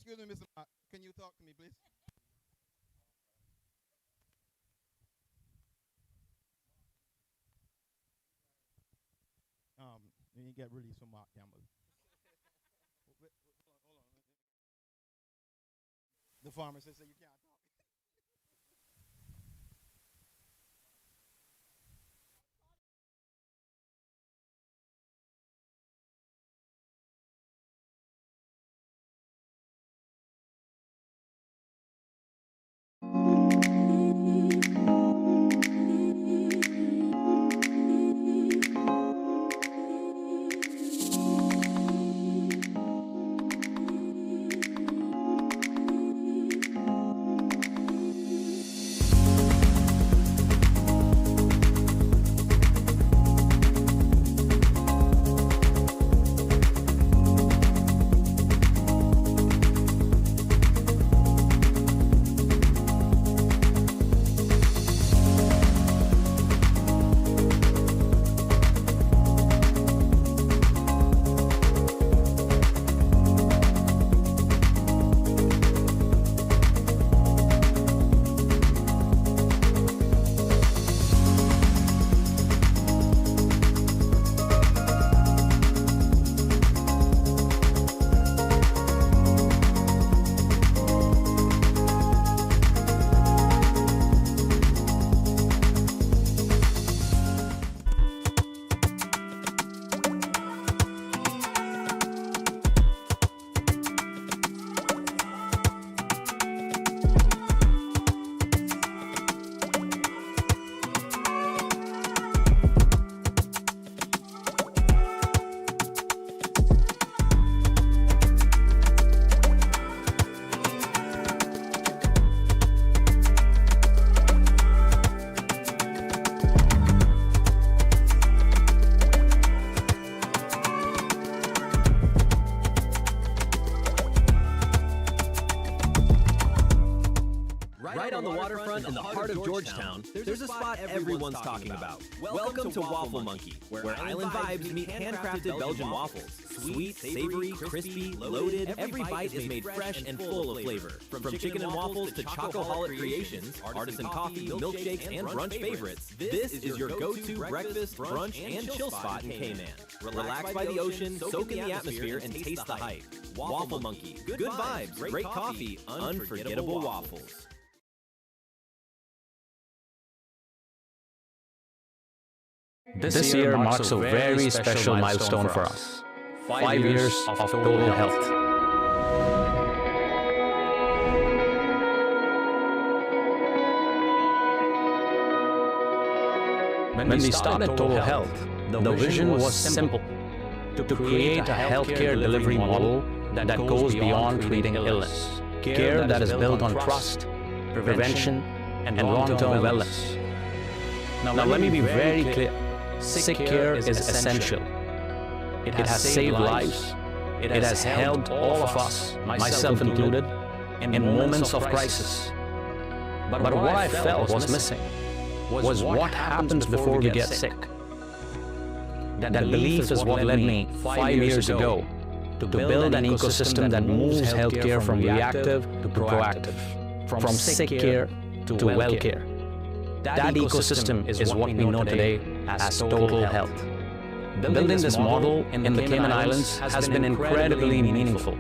Excuse me, Mr. Mark. Can you talk to me, please? You get released from Mark Campbell. Hold on. The pharmacist said you can't talk. Right on the waterfront in the heart of Georgetown, there's a spot everyone's talking about. Welcome to Waffle Monkey, where island vibes meet handcrafted Belgian waffles. Sweet, savory, crispy, loaded, every bite is made fresh and full of flavor. From chicken and waffles to chocoholic creations, artisan coffee, milkshakes, and brunch favorites, this is your go-to breakfast, brunch, and chill spot in Cayman. Relax by the ocean, soak in the atmosphere, and taste the hype. Waffle Monkey, good vibes, great coffee, unforgettable waffles. This year marks a very special milestone for us. 5 years of total health. When we started Total Health, the vision was simple: to create a healthcare delivery model that goes beyond treating illness. Care that is built on trust, prevention, and long-term wellness. Now let me be very clear. Sick care is essential. It has saved lives. It has helped all of us, myself included, in moments of crisis. But what I felt was missing was what happens before we get sick. That belief is what led me 5 years ago to build an ecosystem that moves healthcare from reactive to proactive, from sick care to well care. That ecosystem is what we know today as Total Health. Building this model in the Cayman Islands has been incredibly meaningful.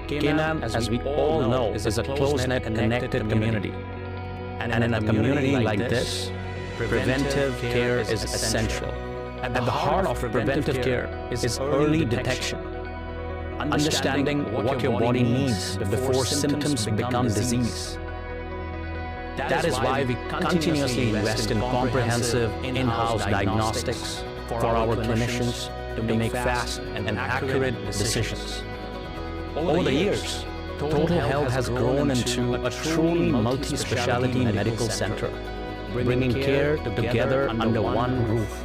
Cayman, as we all know, is a close-knit, connected community. And in a community like this, preventive care is essential. At the heart of preventive care is early detection. Understanding what your body needs before symptoms become disease. That is why we continuously invest in comprehensive in-house diagnostics for our clinicians to make fast and accurate decisions. Over the years, Total Health has grown into a truly multi-specialty medical center, bringing care together under one roof.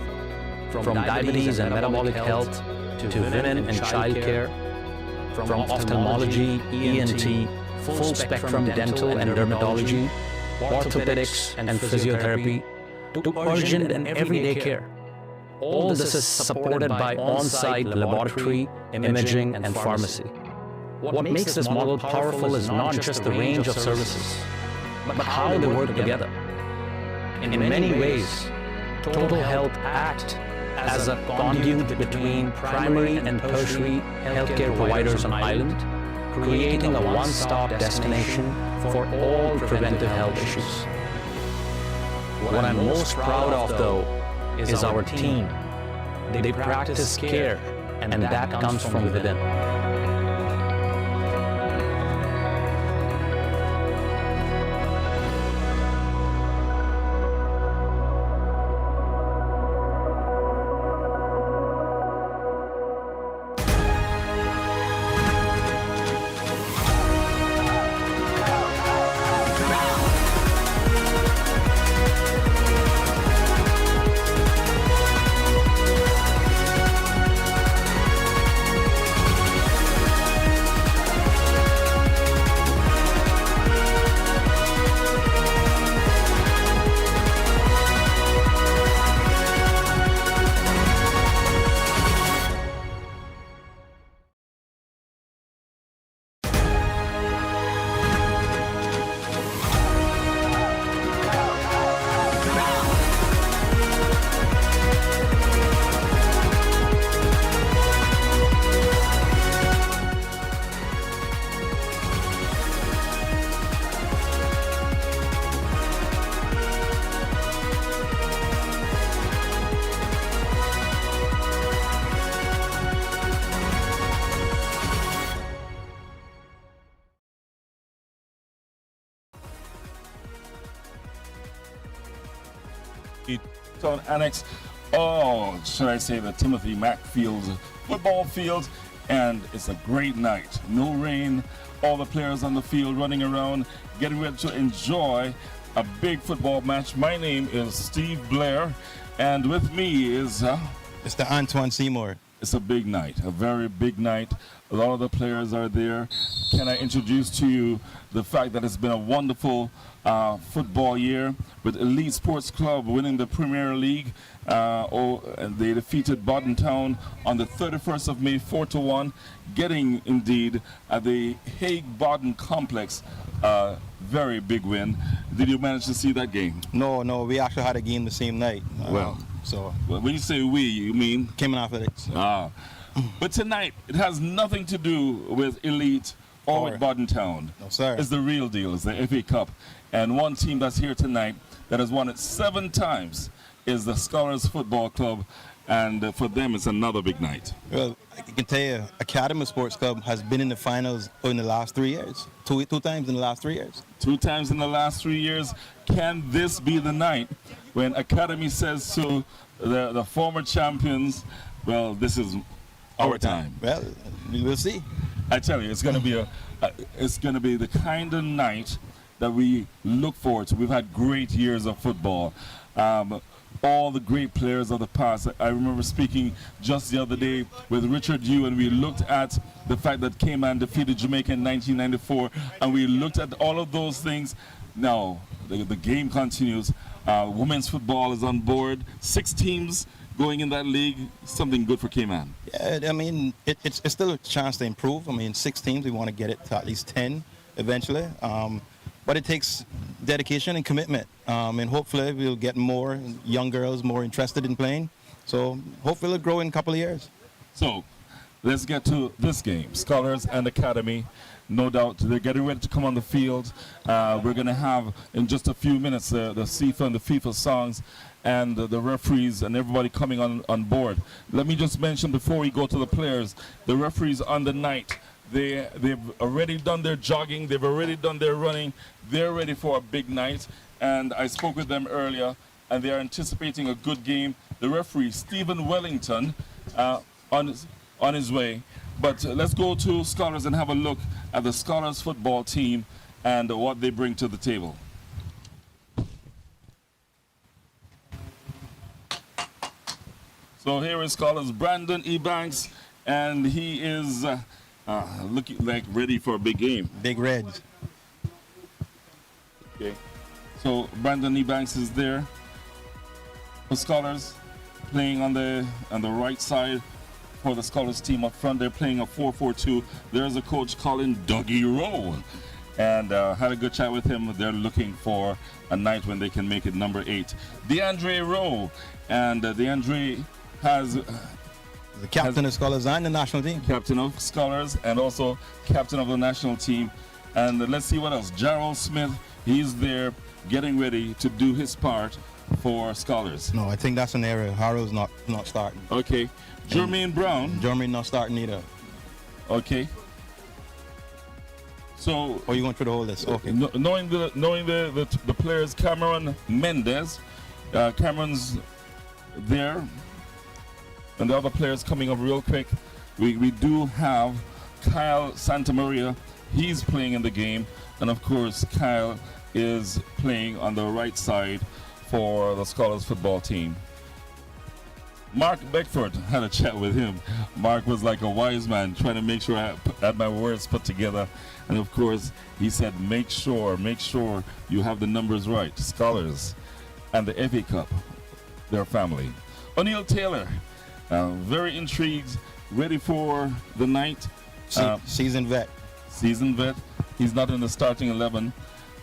From diabetes and metabolic health to women and child care, from ophthalmology, ENT, full-spectrum dental and dermatology, orthopedics and physiotherapy, to urgent and everyday care. All this is supported by on-site laboratory, imaging, and pharmacy. What makes this model powerful is not just the range of services, but how they work together. In many ways, Total Health acts as a conduit between primary and tertiary healthcare providers on island, creating a one-stop destination for all preventive health issues. What I'm most proud of, though, is our team. They practice care, and that comes from within. Town Annex, oh, should I say the Timothy Mack Fields football field, and it's a great night. No rain, all the players on the field running around, getting ready to enjoy a big football match. My name is Steve Blair, and with me is Mr. Antoine Seymour. it's a big night, a very big night. A lot of the players are there. Can I introduce to you the fact that it's been a wonderful football year with Elite Sports Club winning the Premier League. And they defeated Bodden Town on the 31st of May 4-1, getting indeed at the Hague Bodden Complex a very big win. Did you manage to see that game? No, we actually had a game the same night. So When you say we, you mean? Cayman Athletics. But tonight, it has nothing to do with Elite or with Bodden Town. No, sir. It's the real deal. It's the FA Cup. And one team that's here tonight that has won it 7 times is the Scholars Football Club. And for them, it's another big night. Well, I can tell you, Academy Sports Club has been in the finals in the last 3 years. Two times in the last 3 years. 2 times in the last 3 years. Can this be the night when Academy says to the former champions, well, this is our time? Well, we'll see. I tell you, it's going to be the kind of night that we look forward to. We've had great years of football. All the great players of the past. I remember speaking just the other day with Richard Yu, and we looked at the fact that Cayman defeated Jamaica in 1994, and we looked at all of those things. Now, the game continues. Women's football is on board. 6 teams going in that league, something good for Cayman. Yeah, I mean, it's still a chance to improve. I mean, 6 teams, we want to get it to at least 10 eventually. But it takes dedication and commitment. And hopefully we'll get more young girls more interested in playing. So hopefully it'll grow in a couple of years. So let's get to this game. Scholars and Academy. No doubt they're getting ready to come on the field. We're going to have in just a few minutes the CIFA and the FIFA songs and the referees and everybody coming on board. Let me just mention before we go to the players, the referees on the night, they've already done their jogging, they've already done their running, they're ready for a big night. And I spoke with them earlier, and they are anticipating a good game. The referee, Stephen Wellington, on his way. But let's go to Scholars and have a look at the Scholars football team and what they bring to the table. So here is Scholars Brandon Ebanks, and he is looking like ready for a big game. Big Reds. Okay. So Brandon Ebanks is there for Scholars, playing on the right side for the Scholars team up front. They're playing a 4-4-2. There's a coach calling Dougie Rowe. And had a good chat with him. They're looking for a night when they can make it number 8. DeAndre Rowe. And DeAndre has... The captain of Scholars and the national team. Captain of Scholars and also captain of the national team. And let's see what else. Gerald Smith, he's there getting ready to do his part for Scholars. No, I think that's an area. Harrow's not starting. Okay. Jermaine Brown. Jermaine not starting either. Okay. So... Oh, you going through the whole list? Okay. Knowing the players, Cameron Mendez. Cameron's there. And the other players coming up real quick. We do have Kyle Santamaria. He's playing in the game. And of course, Kyle is playing on the right side for the Scholars football team. Mark Beckford, had a chat with him. Mark was like a wise man, trying to make sure I had my words put together. And of course, he said, make sure you have the numbers right. Scholars and the FA Cup, their family. O'Neill Taylor, very intrigued, ready for the night. Seasoned vet. Seasoned vet. He's not in the starting 11,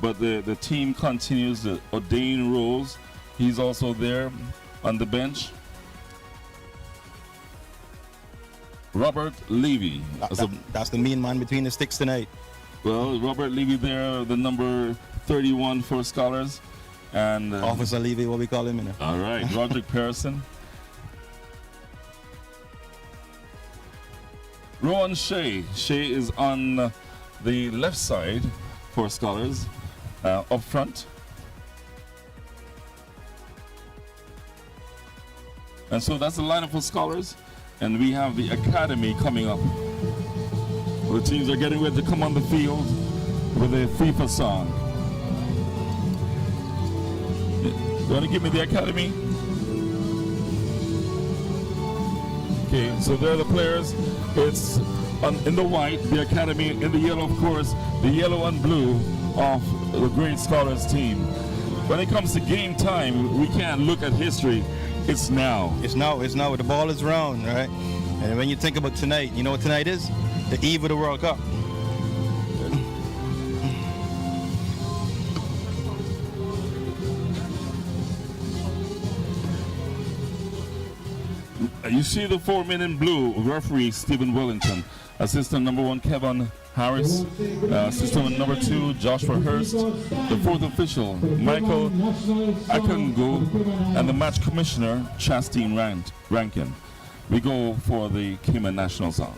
but the team continues to ordain roles. He's also there on the bench. Robert Levy. That's the mean man between the sticks tonight. Well, Robert Levy there, the number 31 for Scholars. And Officer Levy, what we call him. All right, Roderick Pearson. Rowan Shea. Shea is on the left side for Scholars, up front. And so that's the lineup for Scholars. And we have the academy coming up. The teams are getting ready to come on the field with a FIFA song. You want to give me the academy? Okay, so there are the players. It's in the white, the academy, in the yellow, of course, the yellow and blue of the great Scholars team. When it comes to game time, we can't look at history. It's now. It's now. The ball is round, right? And when you think about tonight, you know what tonight is? The eve of the World Cup. You see the 4 men in blue, referee Stephen Wellington, assistant number 1 Kevin Harris, assistant number 2 Joshua Hurst, the 4th official Michael Akongo, and the match commissioner Chastine Rankin. We go for the Cayman national song.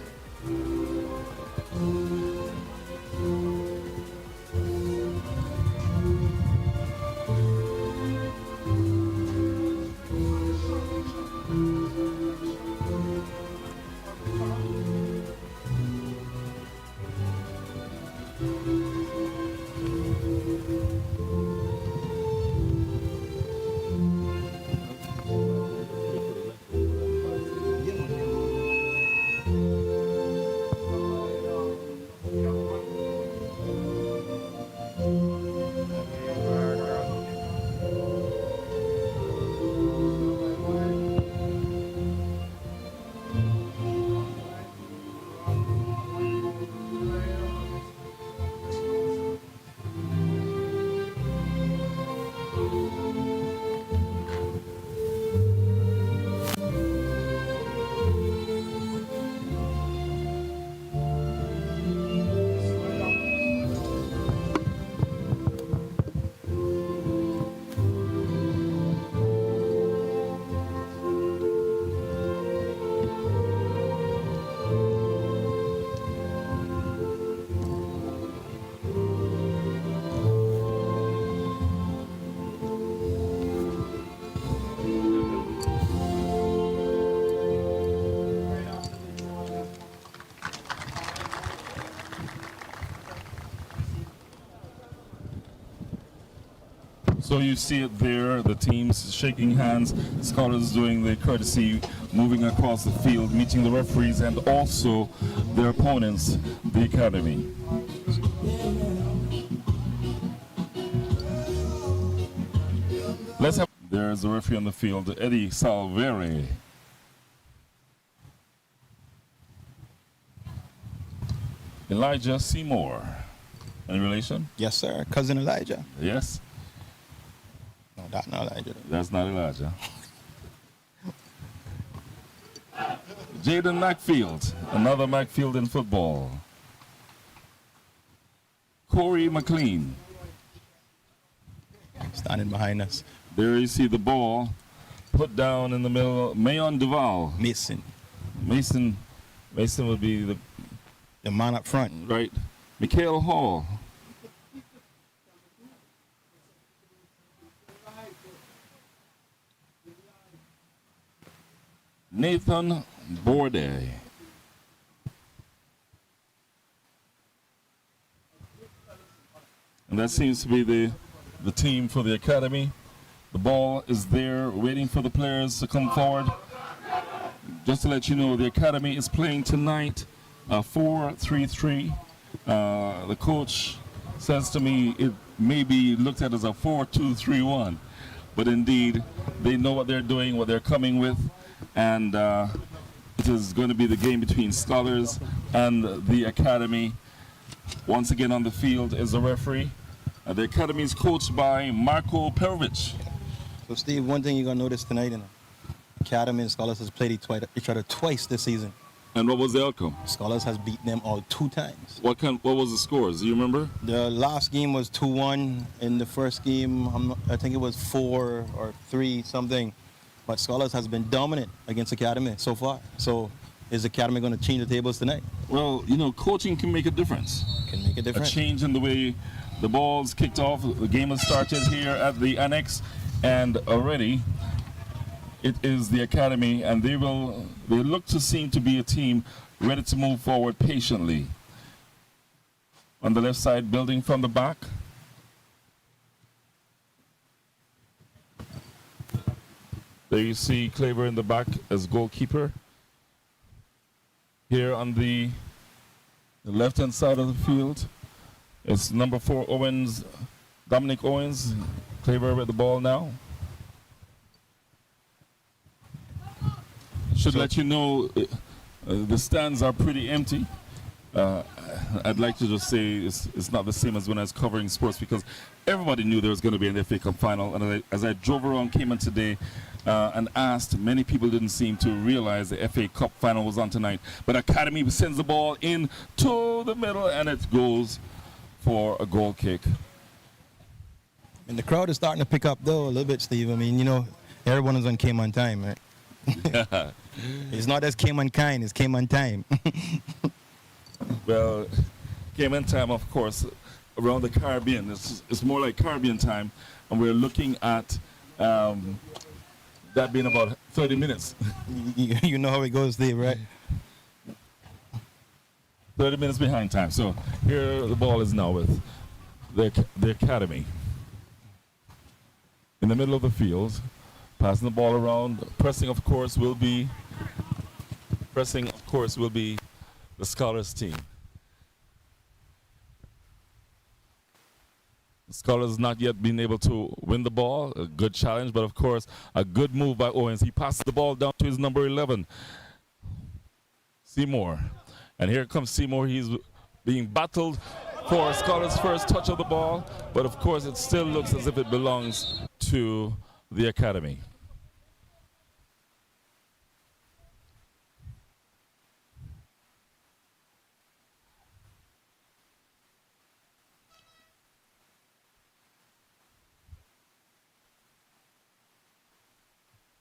So you see it there, the teams shaking hands, Scholars doing the courtesy, moving across the field, meeting the referees and also their opponents, the academy. Let's have, there's the referee on the field, Eddie Salveri. Elijah Seymour. Any relation? Yes, sir. Cousin Elijah. Yes. No, that's not Elijah. That's not Elijah. Jaden Macfield, another Macfield in football. Corey McLean. Standing behind us. There you see the ball put down in the middle. Mayon Duval. Mason. Mason would be The man up front. right. Mikhail Hall. Nathan Borde. And that seems to be the team for the academy. The ball is there waiting for the players to come forward. Just to let you know, the academy is playing tonight 4-3-3. The coach says to me it may be looked at as a 4-2-3-1. But indeed, they know what they're doing, what they're coming with. And it is going to be the game between Scholars and the academy. Once again on the field is the referee. The academy is coached by Marko Perovic. So, Steve, one thing you're going to notice tonight in the academy and Scholars has played each other twice this season. And what was the outcome? Scholars has beaten them all 2 times. What was the scores? Do you remember? The last game was 2-1. In the first game, I think it was 4 or 3 something. But Scholars has been dominant against Academy so far. So is Academy going to change the tables tonight? Well, you know, coaching can make a difference. Can make a difference. A change in the way the ball's kicked off. The game has started here at the annex, and already it is the academy, and they look to seem to be a team ready to move forward patiently. On the left side, building from the back. There you see Claver in the back as goalkeeper. Here on the left-hand side of the field, it's number 4 Owens, Dominic Owens. Claver with the ball now. Should let you know the stands are pretty empty. I'd like to just say it's not the same as when I was covering sports, because everybody knew there was going to be an FA Cup final. And as I drove around Cayman today and asked, many people didn't seem to realize the FA Cup final was on tonight. But Academy sends the ball in to the middle, and it goes for a goal kick. And the crowd is starting to pick up, though, a little bit, Steve. I mean, you know, everyone is on Cayman time, right? It's not as Cayman kind, it's Cayman time. Well, Cayman time, of course, around the Caribbean. It's more like Caribbean time, and we're looking at that being about 30 minutes. You know how it goes, Steve, right? 30 minutes behind time. So here the ball is now with the academy. In the middle of the field, passing the ball around. Pressing, of course, will be the Scholars team. The Scholars not yet been able to win the ball. A good challenge, but of course, a good move by Owens. He passes the ball down to his number 11, Seymour. And here comes Seymour. He's being battled for Scholars' first touch of the ball, but of course, it still looks as if it belongs to the academy.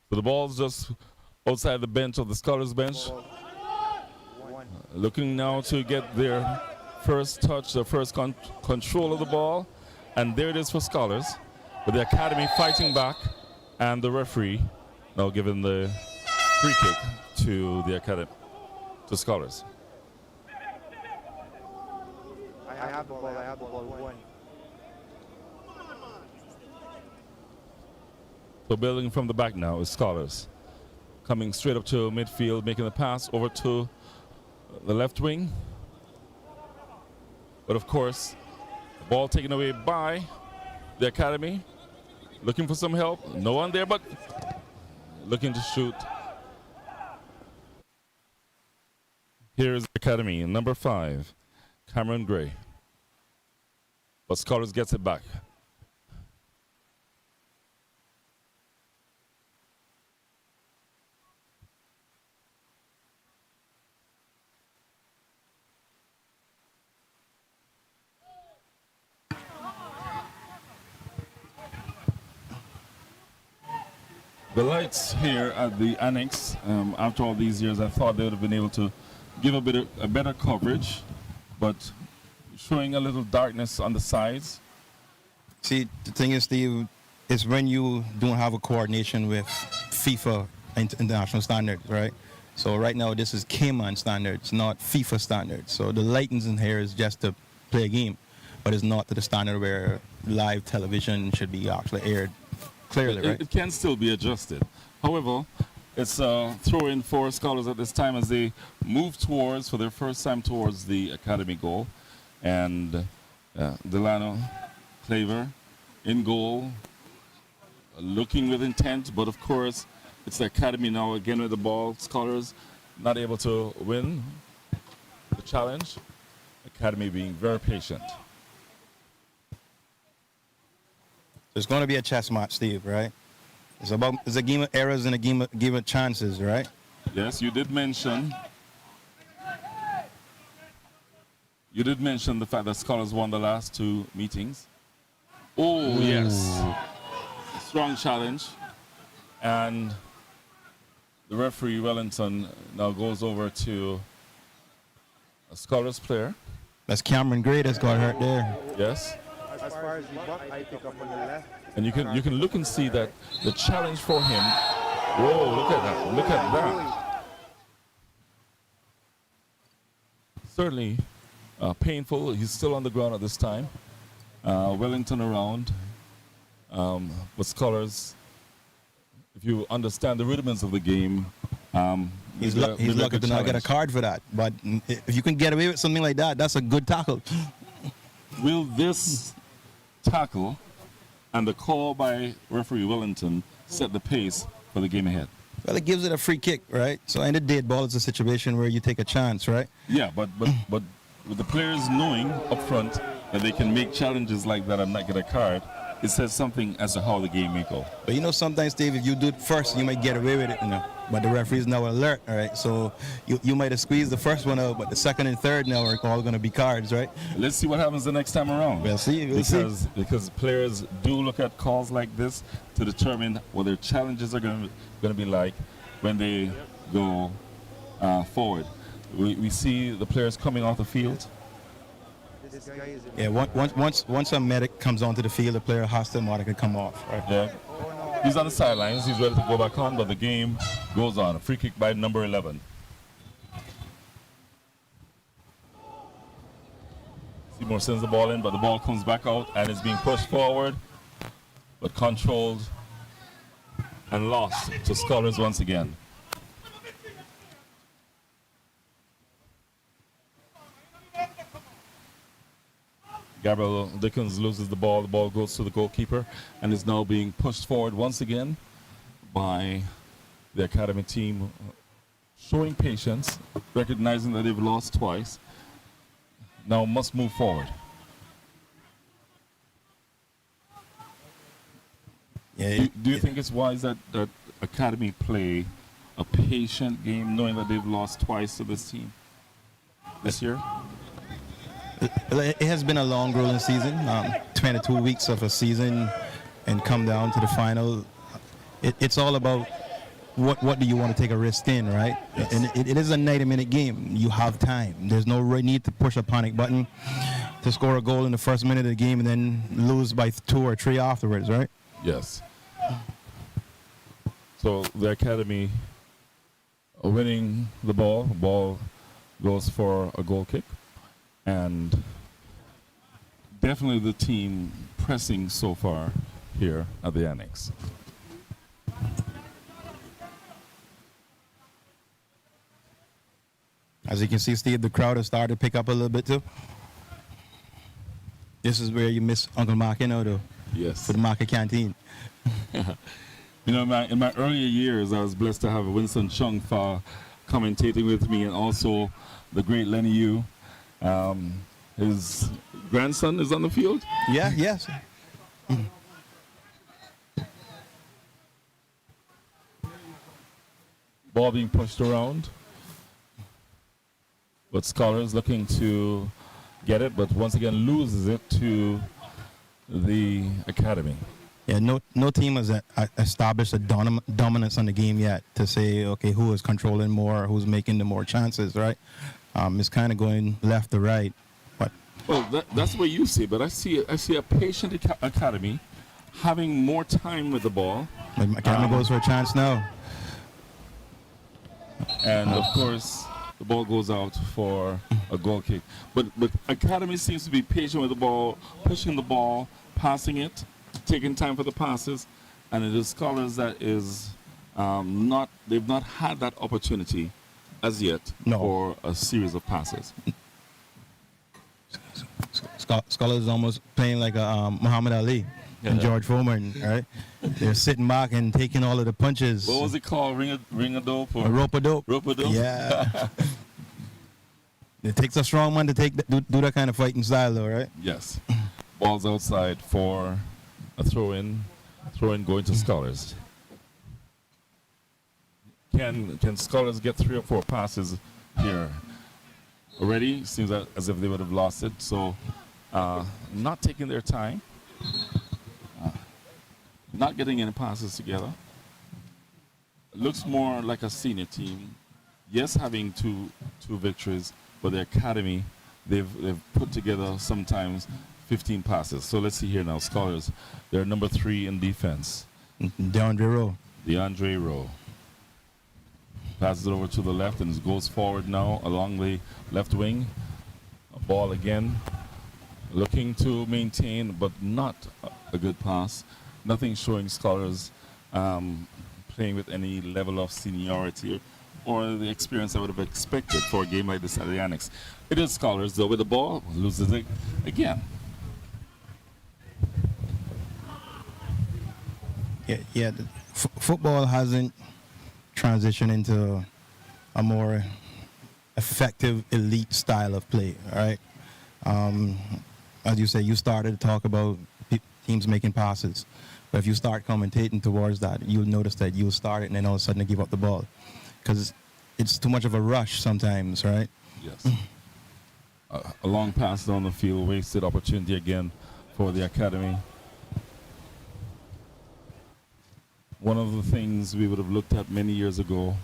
So the ball's just outside the bench of the Scholars bench. Looking now to get their first touch, their first control of the ball. And there it is for Scholars. With the academy fighting back, and the referee now giving the free kick to the academy, to Scholars. I have the ball, one. So building from the back now is Scholars. Coming straight up to midfield, making the pass over to the left wing. But of course, the ball taken away by the academy. Looking for some help. No one there, but looking to shoot. Here is the academy, number 5. Cameron Gray. But Scholars gets it back. The lights here at the annex, after all these years, I thought they would have been able to give a better coverage, but showing a little darkness on the sides. See, the thing is, Steve, is when you don't have a coordination with FIFA international standards, right? So right now, this is Cayman standards, not FIFA standards. So the lightings in here is just to play a game, but it's not to the standard where live television should be actually aired clearly, right? It can still be adjusted. However, it's a throw-in for Scholars at this time as they move towards, for their first time, towards the academy goal. And Delano Claver in goal, looking with intent, but of course, it's the academy now again with the ball. Scholars not able to win the challenge. Academy being very patient. It's going to be a chess match, Steve, right? It's a game of errors and a game of chances, right? Yes, you did mention the fact that Scholars won the last two meetings. Oh, yes. Strong challenge. And the referee, Wellington, now goes over to a Scholars player. That's Cameron Gray that's got hurt there. Yes. As far as the buck, I pick up on the left. And you can look and see that the challenge for him. Whoa, look at that. Look at that. Certainly painful. He's still on the ground at this time. Wellington around. But Scholars, if you understand the rudiments of the game, He's lucky to not get a card for that. But if you can get away with something like that, that's a good tackle. Will this tackle and the call by referee Wellington set the pace for the game ahead? Well, it gives it a free kick, right? So in the dead ball, it's a situation where you take a chance, right? Yeah, but with the players knowing up front that they can make challenges like that and not get a card, it says something as to how the game may go. But you know, sometimes, Steve, if you do it first, you might get away with it, you know. But the referee's now alert, all right? So you might have squeezed the first one out, but the second and third now are all going to be cards, right? Let's see what happens the next time around. We'll see. Because players do look at calls like this to determine what their challenges are going to be like when they go forward. We see the players coming off the field. This guy is Yeah, once a medic comes onto the field, the player has to automatically come off, right? Yeah. He's on the sidelines. He's ready to go back on, but the game goes on. A free kick by number 11. Seymour sends the ball in, but the ball comes back out and is being pushed forward, but controlled and lost to Scholars once again. Gabriel Dickens loses the ball. The ball goes to the goalkeeper and is now being pushed forward once again by the academy team, showing patience, recognizing that they've lost twice. Now must move forward. Yeah. Do you think it's wise that academy play a patient game, knowing that they've lost twice to this team this year? It has been a long grueling season, 22 weeks of a season, and come down to the final. It's all about what do you want to take a risk in, right? Yes. And it is a 90-minute game. You have time. There's no need to push a panic button to score a goal in the first minute of the game and then lose by 2 or 3 afterwards, right? Yes. So the academy winning the ball. The ball goes for a goal kick. And definitely the team pressing so far here at the annex. As you can see, Steve, the crowd has started to pick up a little bit too. This is where you miss Uncle Mark, you know, though, Yes. for the market canteen. You know, in my earlier years, I was blessed to have Winston Chung for commentating with me, and also the great Lenny Yu. His grandson is on the field. Yeah, yes. Ball being pushed around. But Scholars looking to get it, but once again loses it to the academy. Yeah, no team has established a dominance on the game yet to say, okay, who is controlling more, who's making the more chances, right? It's kind of going left to right. But Well, that's what you see, but I see a patient academy having more time with the ball. Academy goes for a chance now. And of course, the ball goes out for a goal kick. But Academy seems to be patient with the ball, pushing the ball, passing it, taking time for the passes, and it is Scholars that is they've not had that opportunity as yet for a series of passes. Scholars is almost playing like a Muhammad Ali and George Foreman, right? They're sitting back and taking all of the punches. What was it called? Ring a dope? A rope-a-dope. Rope-a-dope? Yeah. It takes a strong man to do that kind of fighting style, though, right? Yes. Ball's outside for a throw-in going to Scholars. Can Scholars get 3 or 4 passes here? Already seems as if they would have lost it. So not taking their time. Not getting any passes together. Looks more like a senior team. Yes, having two victories, but the academy, they've put together sometimes 15 passes. So let's see here now. Scholars, they're number 3 in defense. DeAndre Rowe. Passes it over to the left and goes forward now along the left wing. A ball again. Looking to maintain, but not a good pass. Nothing showing Scholars playing with any level of seniority or the experience I would have expected for a game like this at the Annex. It is Scholars, though, with the ball, loses it again. Yeah. Football hasn't transitioned into a more effective elite style of play, all right? As you say, you started to talk about teams making passes. But if you start commentating towards that, you'll notice that you'll start it and then all of a sudden give up the ball. Because it's too much of a rush sometimes, right? Yes. A long pass down the field, wasted opportunity again for the academy. One of the things we would have looked at many years ago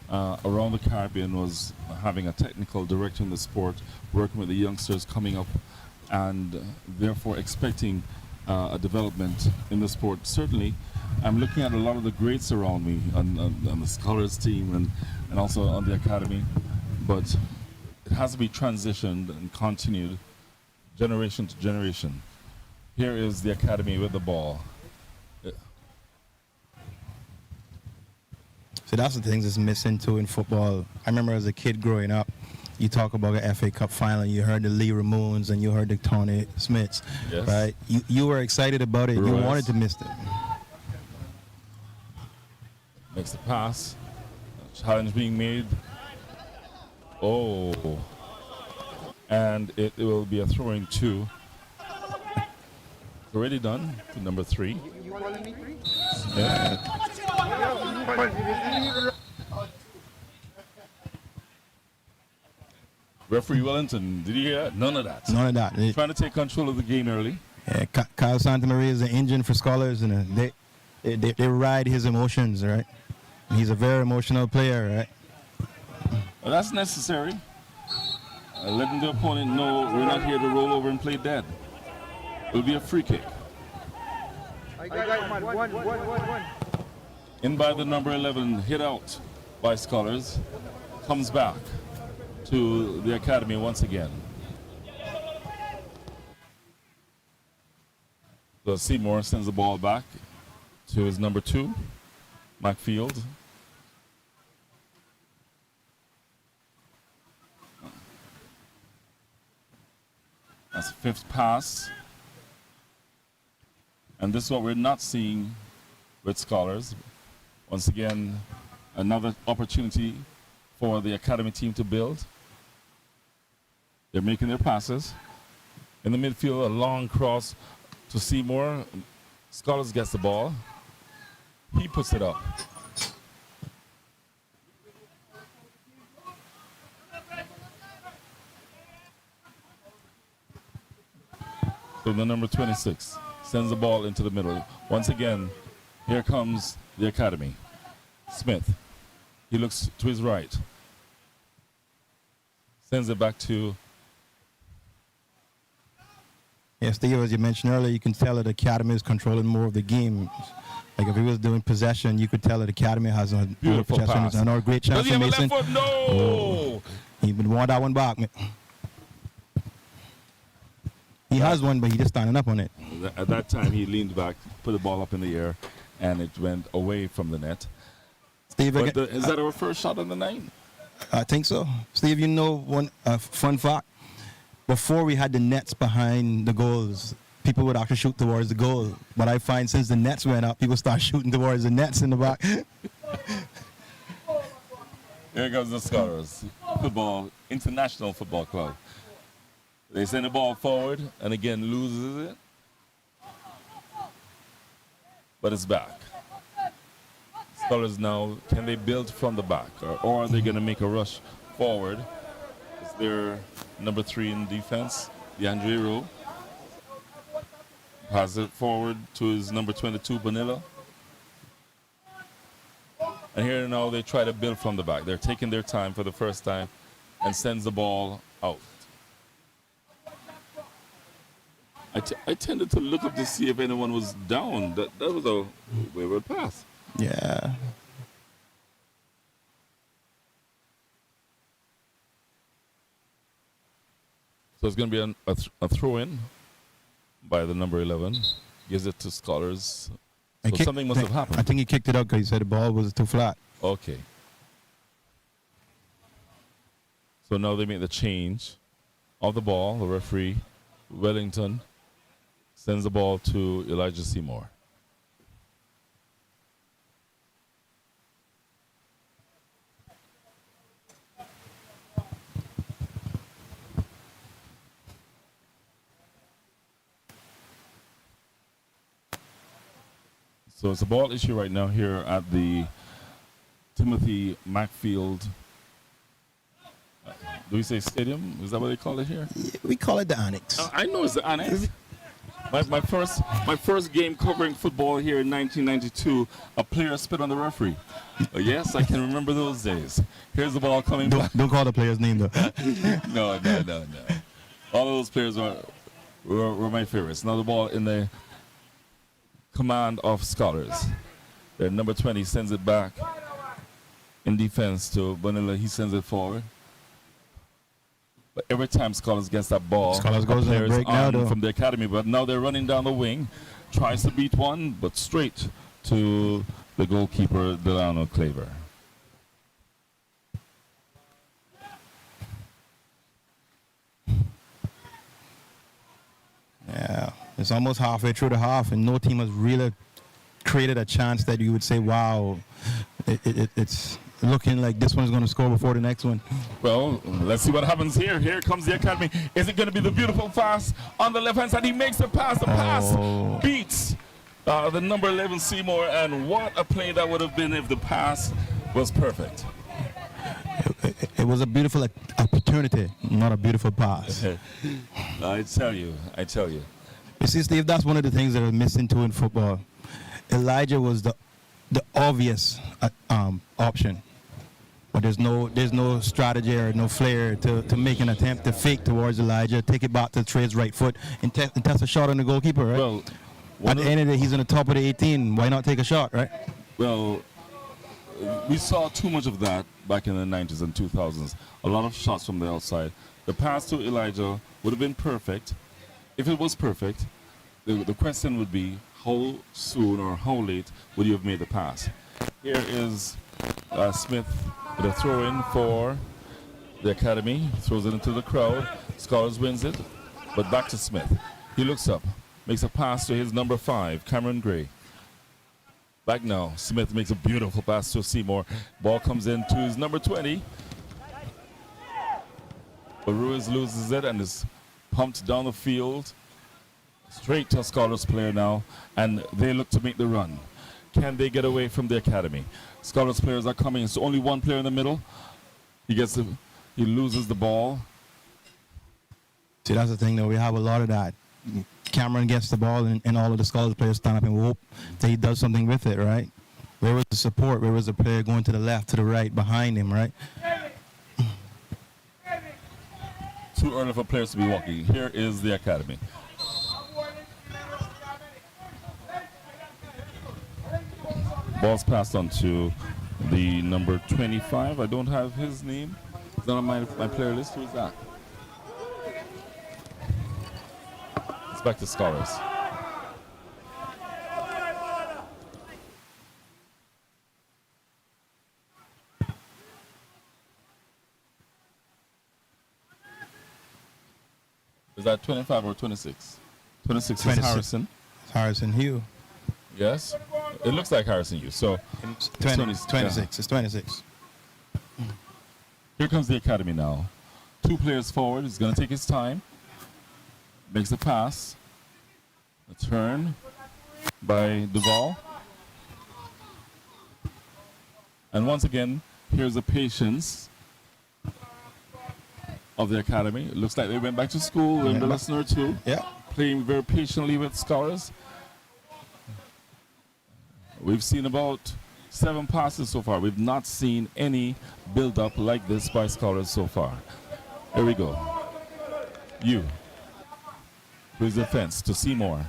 around the Caribbean was having a technical director in the sport, working with the youngsters coming up, and therefore expecting a development in the sport. Certainly, I'm looking at a lot of the greats around me on the Scholars team and also on the academy, but it has to be transitioned and continued generation to generation. Here is the academy with the ball. So that's the things that's missing too in football. I remember as a kid growing up, you talk about the FA Cup final, you heard the Lee Ramones and you heard the Tony Smiths, yes. Right? You were excited about it. You wanted to miss it. Makes the pass. Challenge being made. Oh. And it will be a throwing 2. Already done to number 3. Yeah. Referee Wellington, did you hear that? None of that. None of that. Trying to take control of the game early. Yeah, Kyle Santamaria is an engine for Scholars, and they ride his emotions, right? He's a very emotional player, right? Well, that's necessary. Letting the opponent know we're not here to roll over and play dead. It'll be a free kick. I got one. In by the number 11, hit out by Scholars. Comes back to the academy once again. So Seymour sends the ball back to his number 2, McField. That's the 5th pass. And this is what we're not seeing with Scholars. Once again, another opportunity for the academy team to build. They're making their passes. In the midfield, a long cross to Seymour. Scholars gets the ball. He puts it up. So the number 26 sends the ball into the middle. Once again, here comes the academy. Smith. He looks to his right. Sends it back to... Yeah, Steve, as you mentioned earlier, you can tell that the academy is controlling more of the game. Like if he was doing possession, you could tell that the academy has a Beautiful pass. Another great chance Does he for have a Mason. left foot? No! Oh, he would want that one back, man. He has one, but he just standing up on it. At that time, he leaned back, put the ball up in the air, and it went away from the net. Steve, But is that our first shot on the night? I think so. Steve, you know one fun fact? Before we had the nets behind the goals, people would actually shoot towards the goal. But I find since the nets went up, people start shooting towards the nets in the back. Here comes the Scholars. Football, International Football Club. They send the ball forward and again loses it. But it's back. Scholars now, can they build from the back? Or are they going to make a rush forward? Is their number 3 in defense, DeAndre Rowe. Pass it forward to his number 22, Bonilla. And here now they try to build from the back. They're taking their time for the first time and sends the ball out. I tended to look up to see if anyone was down. That was a wayward pass. Yeah. So it's going to be a throw-in by the number 11. Gives it to Scholars. So something must have happened. I think he kicked it out because he said the ball was too flat. Okay. So now they make the change of the ball. The referee, Wellington, sends the ball to Elijah Seymour. So it's a ball issue right now here at the Timothy Macfield. Do we say stadium? Is that what they call it here? Yeah, we call it the Annex. I know it's the Annex. My first game covering football here in 1992, a player spit on the referee. Yes, I can remember those days. Here's the ball coming back. Don't call the player's name, though. No. All of those players were my favorites. Now the ball in the command of Scholars. Their number 20 sends it back in defense to Bonilla. He sends it forward. But every time Scholars gets that ball, Scholars goes in a break now, though. From the academy. But now they're running down the wing, tries to beat one, but straight to the goalkeeper, Delano Claver. Yeah, it's almost halfway through the half, and no team has really created a chance that you would say, wow, it's looking like this one's going to score before the next one. Well, let's see what happens here. Here comes the academy. Is it going to be the beautiful pass on the left-hand side? He makes the pass. The pass beats the number 11 Seymour, and what a play that would have been if the pass was perfect. It was a beautiful opportunity, not a beautiful pass. I tell you. You see, Steve, that's one of the things that are missing too in football. Elijah was the obvious option, but there's no strategy or no flair to make an attempt to fake towards Elijah, take it back to Trey's right foot, and test a shot on the goalkeeper, right? Well, at the end of the day, he's on the top of the 18. Why not take a shot, right? Well, we saw too much of that back in the 90s and 2000s. A lot of shots from the outside. The pass to Elijah would have been perfect. If it was perfect, the question would be how soon or how late would you have made the pass? Here is Smith with a throw-in for the academy. Throws it into the crowd. Scholars wins it, but back to Smith. He looks up, makes a pass to his number 5, Cameron Gray. Back now, Smith makes a beautiful pass to Seymour. Ball comes in to his number 20. But Ruiz loses it and is pumped down the field, straight to a Scholars player now, and they look to make the run. Can they get away from the academy? Scholars players are coming. It's only one player in the middle. He loses the ball. See, that's the thing, though. We have a lot of that. Cameron gets the ball, and all of the Scholars players stand up and hope that he does something with it, right? Where was the support? Where was the player going to the left, to the right, behind him, right? Too early for players to be walking. Here is the academy. Ball's passed on to the number 25. I don't have his name. It's not on my player list. Who's that? It's back to Scholars. Is that 25 or 26? 26 is 26. Harrison. It's Harrison Hugh. Yes. It looks like Harrison Hughes. So It's it's 26. yeah. It's 26. Here comes the academy now. 2 players forward. He's going to take his time. Makes a pass. A turn by Duval. And once again, here's the patience of the academy. It looks like they went back to school, learned a lesson or two. Yeah. Playing very patiently with Scholars. We've seen about 7 passes so far. We've not seen any build-up like this by Scholars so far. Here we go. You. With defense to Seymour.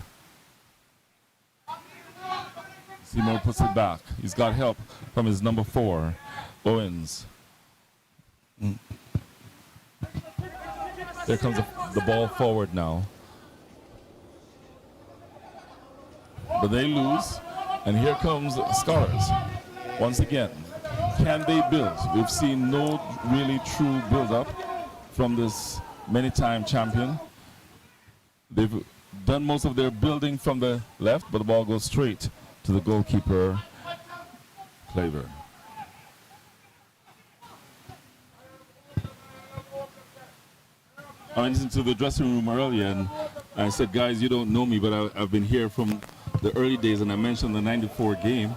Seymour puts it back. He's got help from his number 4, Owens. There comes the ball forward now. But they lose. And here comes Scholars. Once again, can they build? We've seen no really true build-up from this many-time champion. They've done most of their building from the left, but the ball goes straight to the goalkeeper, Claver. I went into the dressing room earlier and I said, guys, you don't know me, but I've been here from the early days, and I mentioned the 94 game,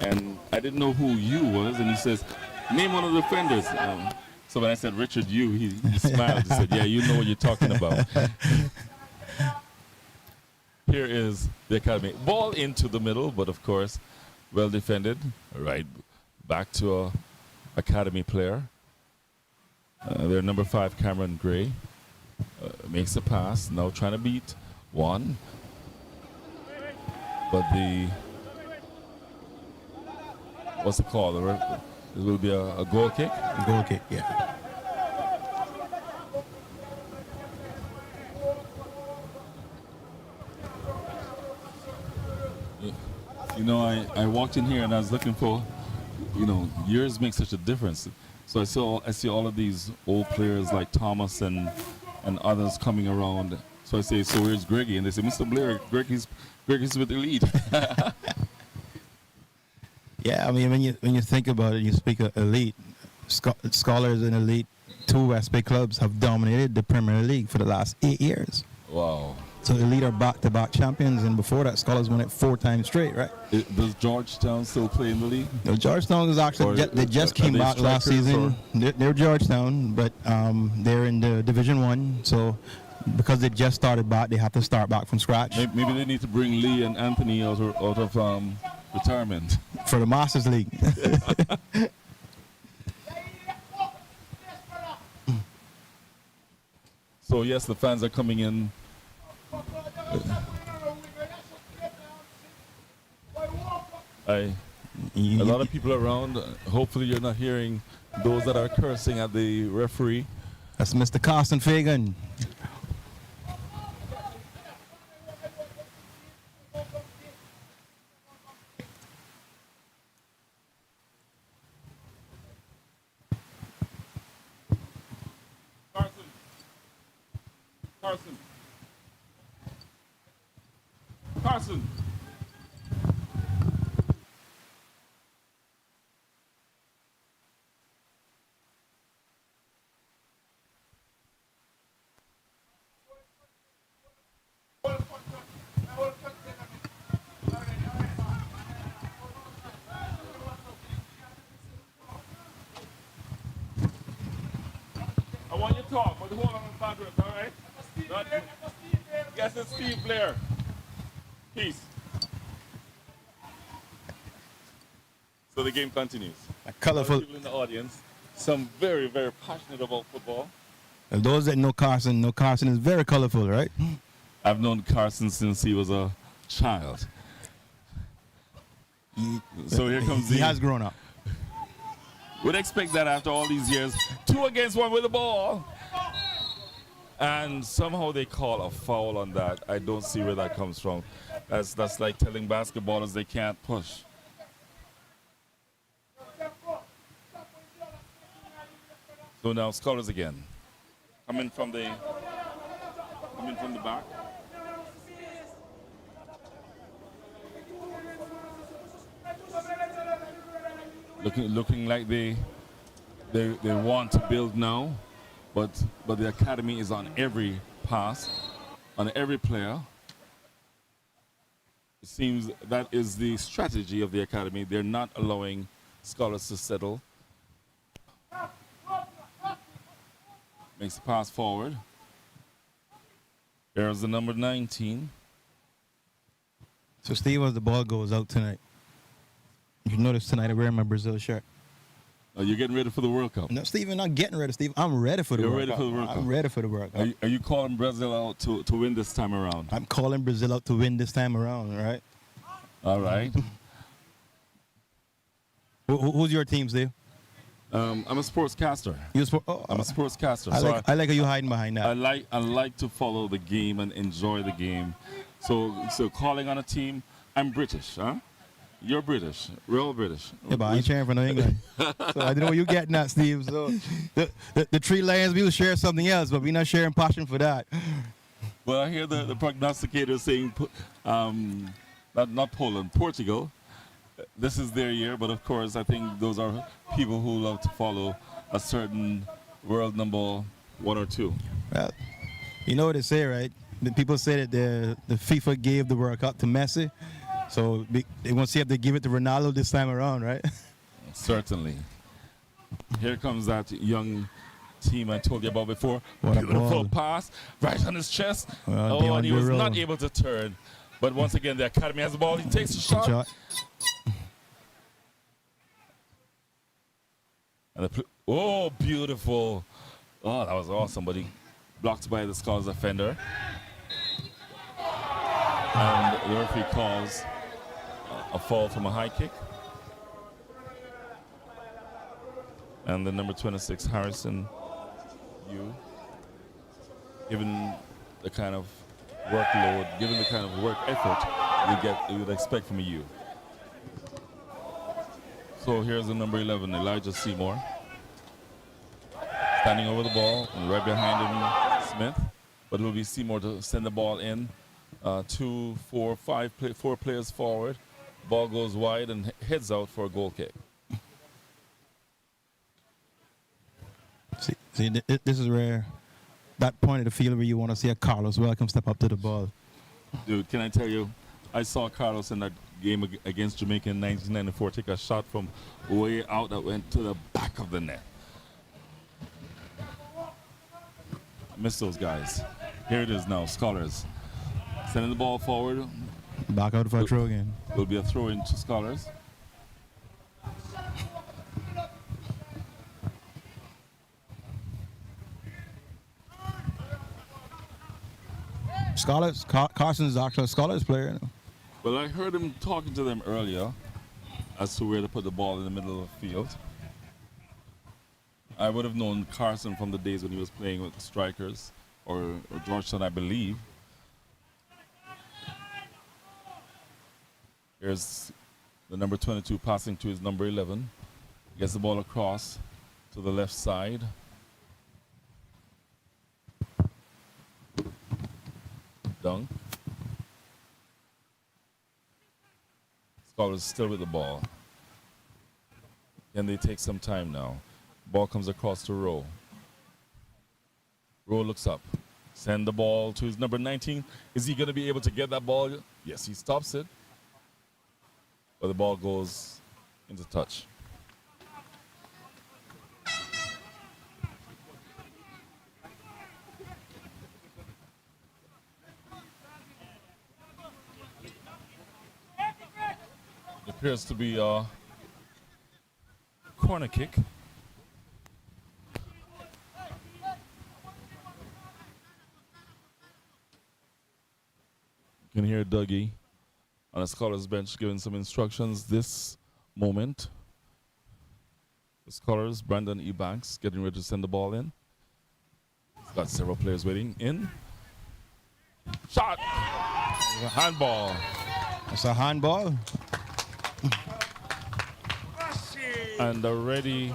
and I didn't know who you was, and he says, name one of the defenders. So when I said Richard Yu, he smiled. He said, yeah, you know what you're talking about. Here is the academy. Ball into the middle, but of course, well defended. Right back to a academy player. Their number 5, Cameron Gray, makes a pass. Now trying to beat one. But what's the call? It will be a goal kick? A goal kick, yeah. You know, I walked in here and I was looking for, years make such a difference. So I see all of these old players like Thomas and others coming around. So I say, so where's Greggy? And they say, Mr. Blair, Greggy's with the lead. Yeah, I mean, when you think about it, you speak of elite. Scholars and Elite, 2 aspect clubs have dominated the Premier League for the last 8 years. Wow. So Elite are back-to-back champions, and before that, Scholars won it 4 times straight, right? Does Georgetown still play in the league? No, Georgetown is actually, they just came back last season. They're Georgetown, but they're in the Division 1, so because they just started back, they have to start back from scratch. Maybe they need to bring Lee and Anthony out of retirement. For the Masters League. So yes, the fans are coming in. A lot of people around. Hopefully you're not hearing those that are cursing at the referee. That's Mr. Carson Fagan. Carson. hold on the bad work, all right? Yes, it's Steve Blair. Peace. So the game continues. A colorful. People in the audience, some very, very passionate about football. And those that know Carson is very colorful, right? I've known Carson since he was a child. So here comes He has grown up. Would expect that after all these years. 2 against 1 with the ball. And somehow they call a foul on that. I don't see where that comes from. That's like telling basketballers they can't push. So now Scholars again. Coming from the back. Looking like they want to build now, but the academy is on every pass, on every player. It seems that is the strategy of the academy. They're not allowing Scholars to settle. Makes the pass forward. There's the number 19. So Steve, as the ball goes out tonight, you notice tonight I'm wearing my Brazil shirt. Oh, you're getting ready for the World Cup. No, Steve, I'm not getting ready, Steve. I'm ready for the You're World ready Cup. for the World Cup. I'm ready for the World Cup. Are you calling Brazil out to win this time around? I'm calling Brazil out to win this time around, all right? All right. Who's your team, Steve? I'm a sportscaster. I'm a sportscaster. I like how you hiding behind that. I like to follow the game and enjoy the game. So calling on a team, I'm British, huh? You're British. We're all British. Yeah, but I ain't cheering for no England. So I don't know where you getting at, Steve. So the 3 Lions, we will share something else, but we're not sharing passion for that. Well, I hear the prognosticator saying, not Poland, Portugal. This is their year, but of course, I think those are people who love to follow a certain world number 1 or 2. Well, you know what they say, right? The people say that the FIFA gave the World Cup to Messi, so they want to see if they give it to Ronaldo this time around, right? Certainly. Here comes that young team I told you about before. What a Beautiful ball. pass right on his chest. Well, And he was DeAndre not Rowe. able to turn. But once again, the academy has the ball. He takes a shot. And beautiful. Oh, that was awesome. But he blocked by the Scholars defender. And the referee calls a foul from a high kick. And the number 26, Harrison, given the kind of workload, given the kind of work effort you would expect from a U. So here's the number 11, Elijah Seymour. Standing over the ball, and right behind him, Smith. But it will be Seymour to send the ball in. 2, 4, 5, 4 players forward. Ball goes wide and heads out for a goal kick. See, this is where that point of the field where you want to see a Carlos Welcome step up to the ball. Dude, can I tell you, I saw Carlos in that game against Jamaica in 1994 take a shot from way out that went to the back of the net. I miss those guys. Here it is now, Scholars. Sending the ball forward. Back out for a throw again. Will be a throw in to Scholars. Scholars, Carson's actually a Scholars player. You know? Well, I heard him talking to them earlier as to where to put the ball in the middle of the field. I would have known Carson from the days when he was playing with the Strikers or Georgetown, I believe. Here's the number 22 passing to his number 11. Gets the ball across to the left side. Dunk. Scholars still with the ball. And they take some time now. Ball comes across to Rowe. Rowe looks up. Send the ball to his number 19. Is he going to be able to get that ball? Yes, he stops it. But the ball goes into touch. Appears to be a corner kick. You can hear Dougie on the scholars bench giving some instructions this moment. The scholars, Brandon E. Banks, getting ready to send the ball in. He's got several players waiting in. Shot! Handball. It's a handball. And already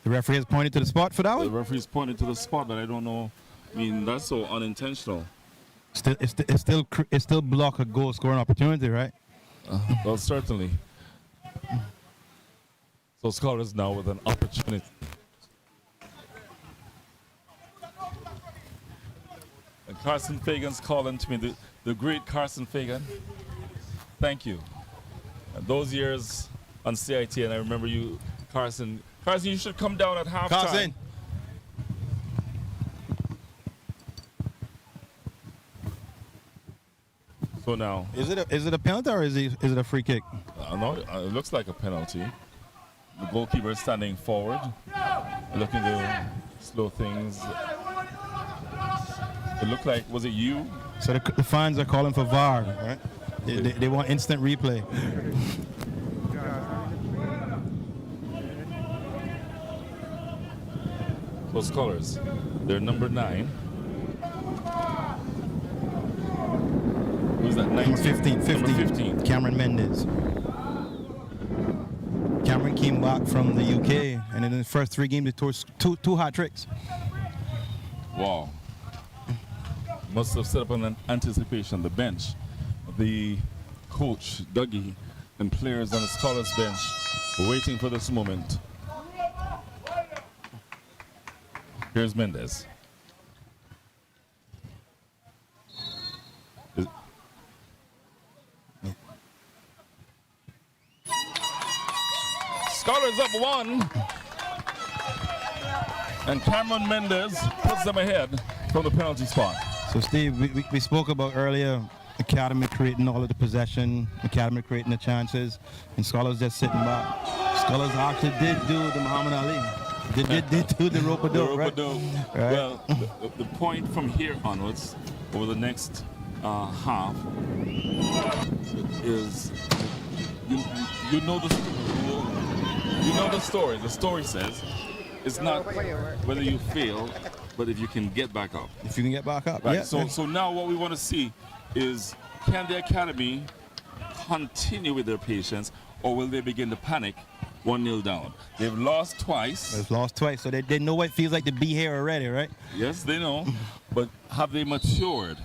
The referee has pointed to the spot for that the one. referee's pointing to the spot, but I don't know. I mean, that's so unintentional. It's still block a goal scoring opportunity, right? Well, certainly. So scholars now with an opportunity. And Carson Fagan's calling to me, the great Carson Fagan. Thank you. And those years on CIT, and I remember you, Carson. Carson, you should come down at halftime. Carson. So now, Is it a penalty or is it a free kick? no, it looks like a penalty. The goalkeeper is standing forward, looking to slow things. It looked like, was it you? So the fans are calling for VAR, right? They want instant replay. Those colors. They're number 9. Who's that? 19? Number 15. Number 15. Cameron Mendes. Cameron came back from the UK, and in the first 3 games, he tore two hat tricks. Wow. Must have set up an anticipation. The bench, the coach, Dougie, and players on the scholars bench waiting for this moment. Here's Mendes. Scholars up 1. And Cameron Mendes puts them ahead from the penalty spot. So, Steve, we spoke about earlier, Academy creating all of the possession, Academy creating the chances, and Scholars just sitting back. Scholars actually did do the Muhammad Ali. They did do the rope-a-dope, right? Right. Well, the point from here onwards, over the next half, is you know the story. The story says it's not whether you fail, but if you can get back up. If you can get back up, Right. yeah. So now what we want to see is, can the Academy continue with their patience, or will they begin to panic 1-0 down? They've lost twice. They've lost twice, so they know what it feels like to be here already, right? Yes, they know. But have they matured?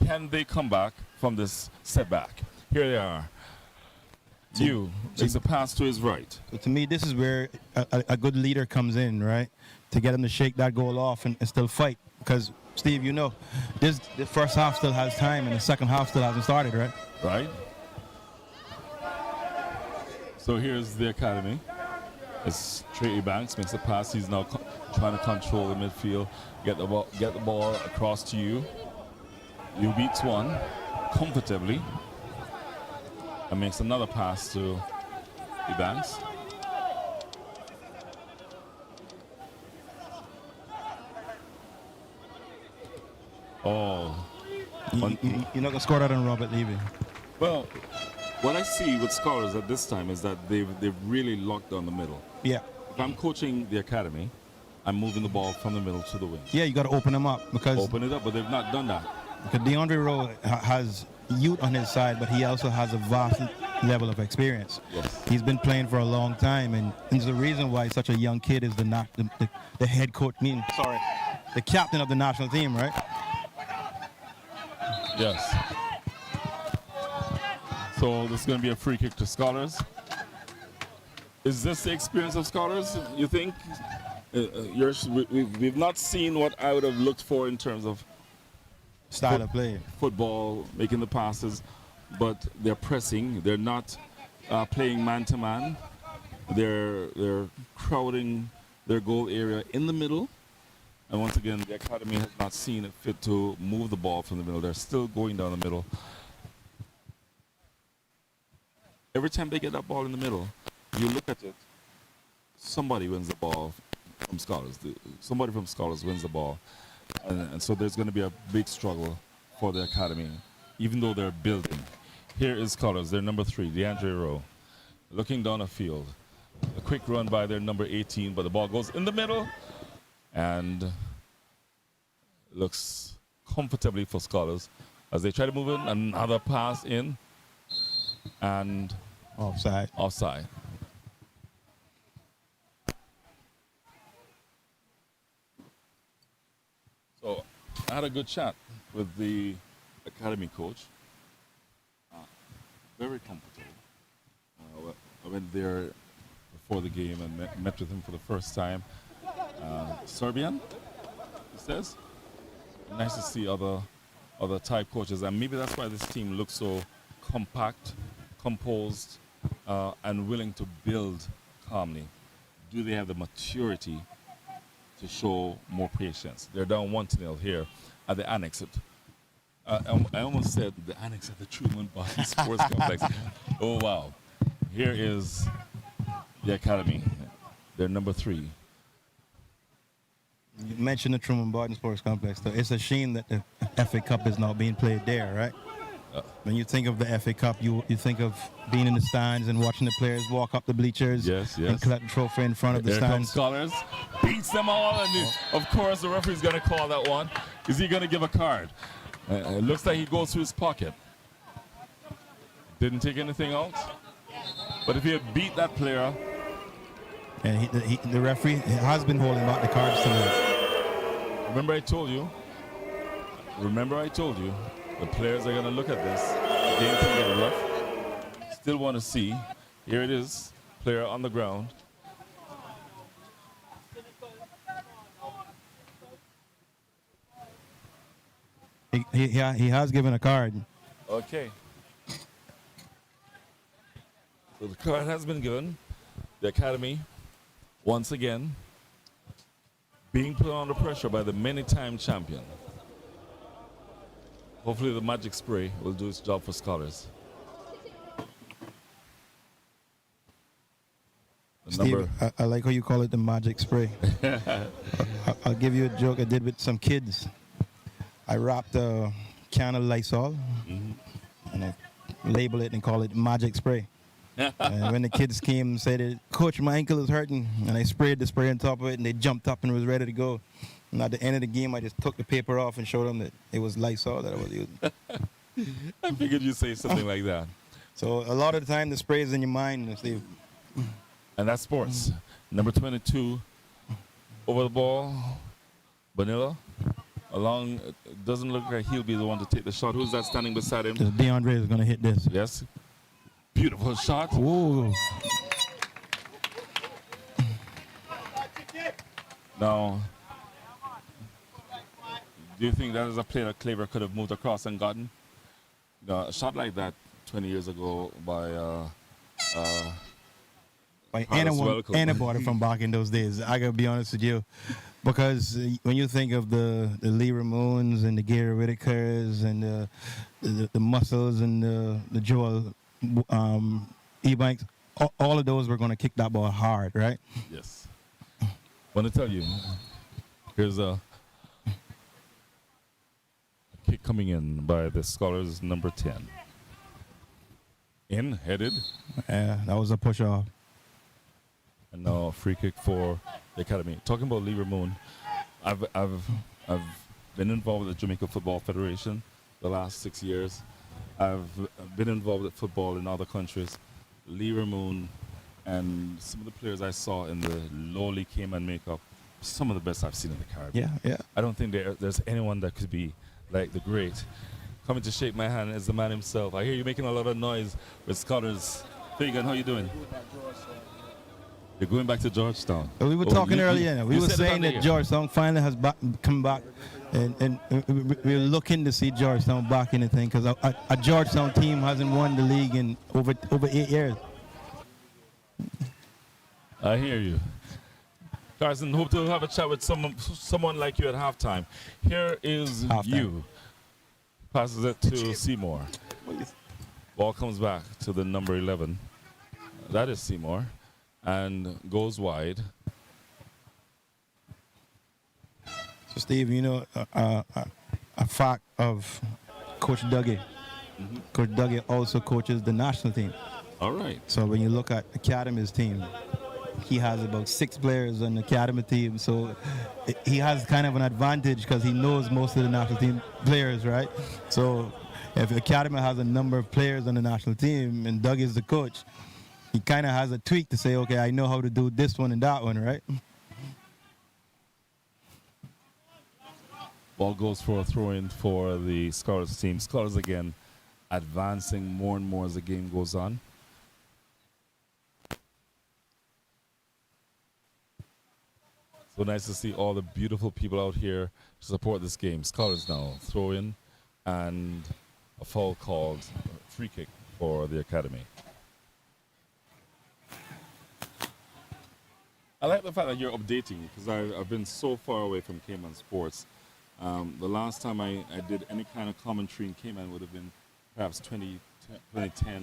Can they come back from this setback? Here they are. It's a pass to his right. So to me, this is where a good leader comes in, right? To get him to shake that goal off and still fight. Because, Steve, you know, the first half still has time and the second half still hasn't started, right? Right. So here's the Academy. As Trey Banks makes a pass, he's now trying to control the midfield, get the ball across to you. You beats one comfortably and makes another pass to Banks. Oh. You're not going to score that on Robert Levy. Well, what I see with Scholars at this time is that they've really locked down the middle. Yeah. If I'm coaching the Academy, I'm moving the ball from the middle to the wing. Yeah, you got to open them up because Open it up, but they've not done that. DeAndre Rowe has youth on his side, but he also has a vast level of experience. Yes. He's been playing for a long time, and there's a reason why such a young kid is the head coach. The captain of the national team, right? Yes. So this is going to be a free kick to Scholars. Is this the experience of Scholars, you think? We've not seen what I would have looked for in terms of Style of play. football, making the passes, but they're pressing. They're not playing man-to-man. They're crowding their goal area in the middle. And once again, the Academy has not seen it fit to move the ball from the middle. They're still going down the middle. Every time they get that ball in the middle, you look at it, somebody wins the ball from Scholars. Somebody from Scholars wins the ball. And so there's going to be a big struggle for the academy, even though they're building. Here is Scholars, their number 3, DeAndre Rowe, looking down the field. A quick run by their number 18, but the ball goes in the middle and looks comfortably for Scholars as they try to move in. Another pass in and Offside. offside. So I had a good chat with the academy coach. Very comfortable. I went there before the game and met with him for the first time. Serbian, he says. Nice to see other type coaches, and maybe that's why this team looks so compact, composed, and willing to build calmly. Do they have the maturity to show more patience? They're down 1-0 here at the annex. I almost said the annex at the Truman Body Sports Complex. Oh, wow. Here is the academy. They're number 3. You mentioned the Truman Barton Sports Complex, though. It's a shame that the FA Cup is not being played there, right? When you think of the FA Cup, you think of being in the stands and watching the players walk up the bleachers and collect the trophy in front of the stands. Scholars, beats them all, and of course the referee's going to call that one. Is he going to give a card? It looks like he goes through his pocket. Didn't take anything out. But if he had beat that player... And the referee has been holding back the cards tonight. Remember I told you, the players are going to look at this. The game can get rough. Still want to see. Here it is, player on the ground. He has given a card. Okay. So the card has been given. The academy, once again, being put under pressure by the many-time champion. Hopefully the magic spray will do its job for Scholars. Steve, I like how you call it the magic spray. I'll give you a joke I did with some kids. I wrapped a can of Lysol and I label it and call it magic spray. And when the kids came and said, "Coach, my ankle is hurting," and I sprayed the spray on top of it and they jumped up and was ready to go. And at the end of the game, I just took the paper off and showed them that it was Lysol that I was using. I figured you'd say something like that. So a lot of the time, the spray is in your mind, Steve. And that's sports. Number 22, over the ball, Vanilla. Along, doesn't look like he'll be the one to take the shot. Who's that standing beside him? DeAndre is going to hit this. Yes. Beautiful shot. Ooh. Now, do you think that is a play that Claver could have moved across and gotten? A shot like that 20 years ago by anyone, anybody from back in those days. I gotta be honest with you, because when you think of the Lee Ramones and the Gary Whitakers and the Muscles and the Joel Ebanks, all of those were going to kick that ball hard, right? Yes. I want to tell you, here's a kick coming in by the Scholars number 10. In, headed. Yeah, that was a push off. And now a free kick for the academy. Talking about Lee Ramone, I've been involved with the Jamaica Football Federation the last 6 years. I've been involved with football in other countries. Lee Ramone and some of the players I saw in the lowly Cayman makeup, some of the best I've seen in the Caribbean. Yeah. I don't think there's anyone that could be like the great. Coming to shake my hand is the man himself. I hear you making a lot of noise with Scholars. Fagan, how you doing? You're going back to Georgetown. We were talking earlier. We were saying that Georgetown finally has come back, and we're looking to see Georgetown back in the thing, because a Georgetown team hasn't won the league in over 8 years. I hear you. Carson, hope to have a chat with someone like you at halftime. Here is you. Passes it to Seymour. Ball comes back to the number 11. That is Seymour. And goes wide. So, Steve, you know, a fact of Coach Dougie. Coach Dougie also coaches the national team. All right. So when you look at Academy's team, he has about 6 players on the Academy team. So he has kind of an advantage because he knows most of the national team players, right? So if Academy has a number of players on the national team and Doug is the coach, he kind of has a tweak to say, okay, I know how to do this one and that one, right? Ball goes for a throw-in for the Scholars team. Scholars again advancing more and more as the game goes on. So nice to see all the beautiful people out here to support this game. Scholars now throw in and a foul called free kick for the Academy. I like the fact that you're updating because I've been so far away from Cayman sports. The last time I did any kind of commentary in Cayman would have been perhaps 2010,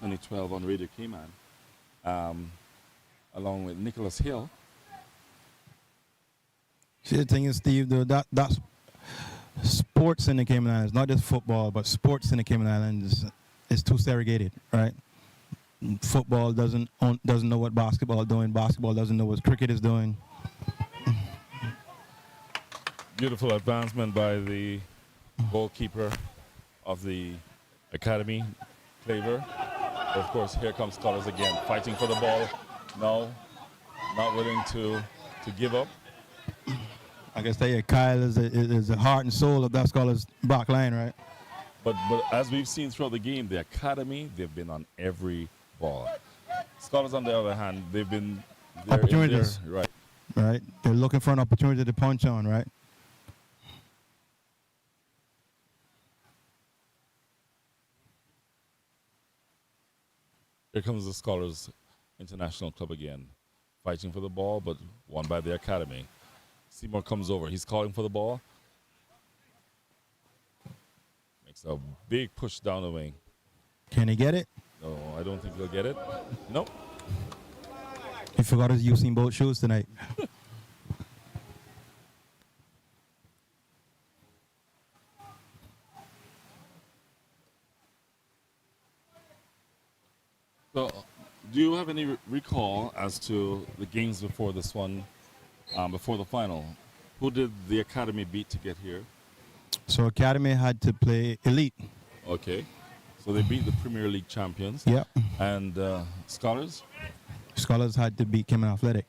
2012 on Radio Cayman, along with Nicholas Hill. See, the thing is, Steve, though, that's sports in the Cayman Islands, not just football, but sports in the Cayman Islands is too segregated, right? Football doesn't know what basketball is doing. Basketball doesn't know what cricket is doing. Beautiful advancement by the goalkeeper of the Academy, Claver. Of course, here comes Scholars again, fighting for the ball. No, not willing to give up. I can tell you, Kyle is the heart and soul of that Scholars back line, right? But as we've seen throughout the game, the Academy, they've been on every ball. Scholars, on the other hand, they've been there opportunities, right? Right. They're looking for an opportunity to punch on, right? Here comes the Scholars International Club again, fighting for the ball, but won by the Academy. Seymour comes over. He's calling for the ball. Makes a big push down the wing. Can he get it? No, I don't think he'll get it. Nope. He forgot his Usain Bolt shoes tonight. So, do you have any recall as to the games before this one, before the final? Who did the Academy beat to get here? So Academy had to play Elite. Okay. So they beat the Premier League champions. Yeah. And Scholars? Scholars had to beat Cayman Athletic.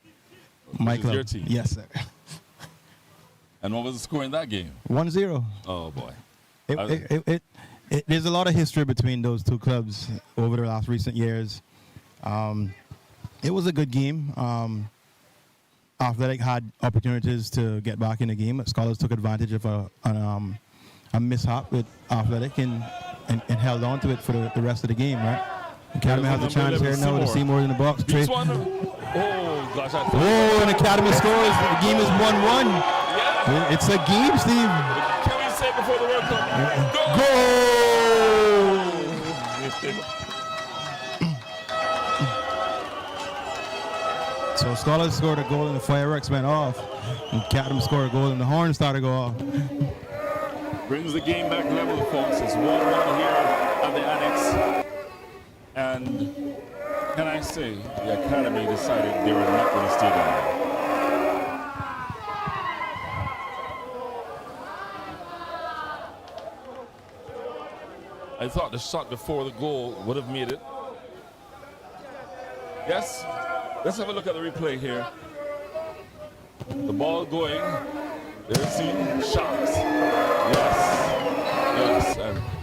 Which is your team? Yes, sir. And what was the score in that game? 1-0. Oh, boy. There's a lot of history between those two clubs over the last recent years. It was a good game. Athletic had opportunities to get back in the game. Scholars took advantage of a mishap with Athletic and held on to it for the rest of the game, right? Academy has a chance here now to Seymour in the box. Beats one. Oh, gosh. And Academy scores. The game is 1-1. Yeah. It's a game, Steve. Can we say before the World Cup? Goal! So Scholars scored a goal and the fireworks went off. And Academy scored a goal and the horn started to go off. Brings the game back level, folks. It's 1-1 here at the Annex. And can I say, the Academy decided they were not going to stay down. I thought the shot before the goal would have made it. Yes? Let's have a look at the replay here. The ball going. There's the shots. Yes.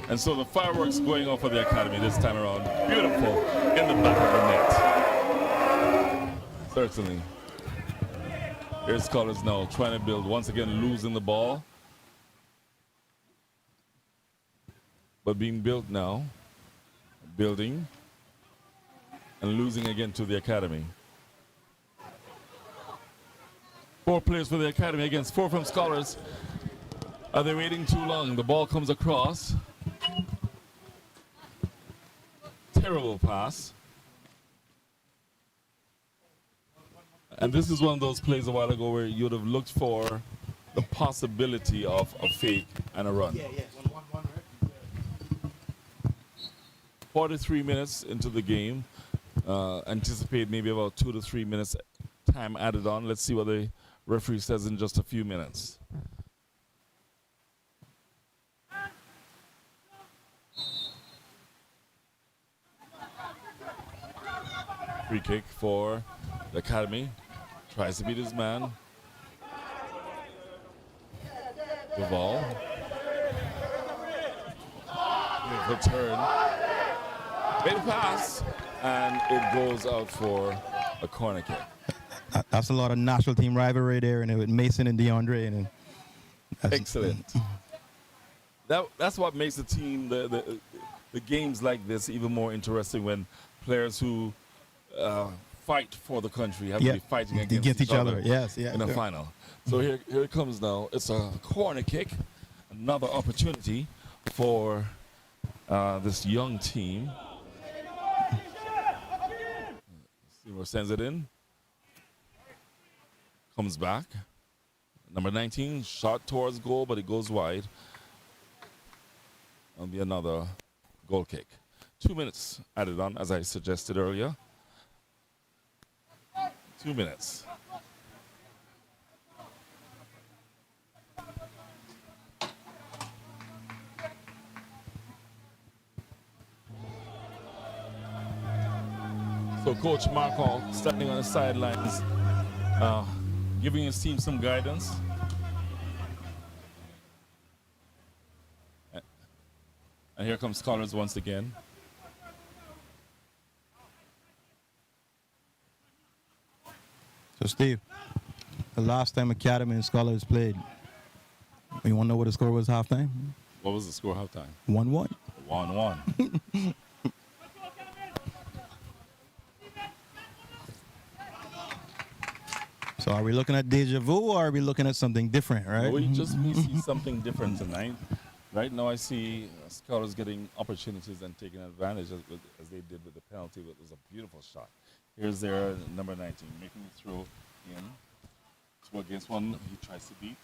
And so the fireworks going off for the Academy this time around. Beautiful in the back of the net. Certainly. Here's Scholars now trying to build, once again losing the ball. But being built now. Building. And losing again to the Academy. 4 players for the Academy against 4 from Scholars. Are they waiting too long? The ball comes across. terrible pass. And this is one of those plays a while ago where you would have looked for the possibility of a fake and a run. 43 minutes into the game. Anticipate maybe about 2 to 3 minutes time added on. Let's see what the referee says in just a few minutes. Free kick for the Academy. Tries to beat his man. Duval. The turn. Made a pass. And it goes out for a corner kick. That's a lot of national team rivalry there, and with Mason and DeAndre. And excellent. That's what makes the team, the games like this even more interesting, when players who fight for the country have to be fighting against each other in a final. So here it comes now. It's a corner kick. Another opportunity for this young team. Seymour sends it in. Comes back. Number 19, shot towards goal, but it goes wide. That'll be another goal kick. 2 minutes added on, as I suggested earlier. 2 minutes. So Coach Markov standing on the sidelines, giving his team some guidance. And here comes Scholars once again. So Steve, the last time Academy and Scholars played, you want to know what the score was halftime? What was the score halftime? 1-1. 1-1. So are we looking at deja vu, or are we looking at something different, right? Well, we just may see something different tonight. Right now I see Scholars getting opportunities and taking advantage as they did with the penalty. It was a beautiful shot. Here's their number 19 making the throw in. 2 against 1, he tries to beat.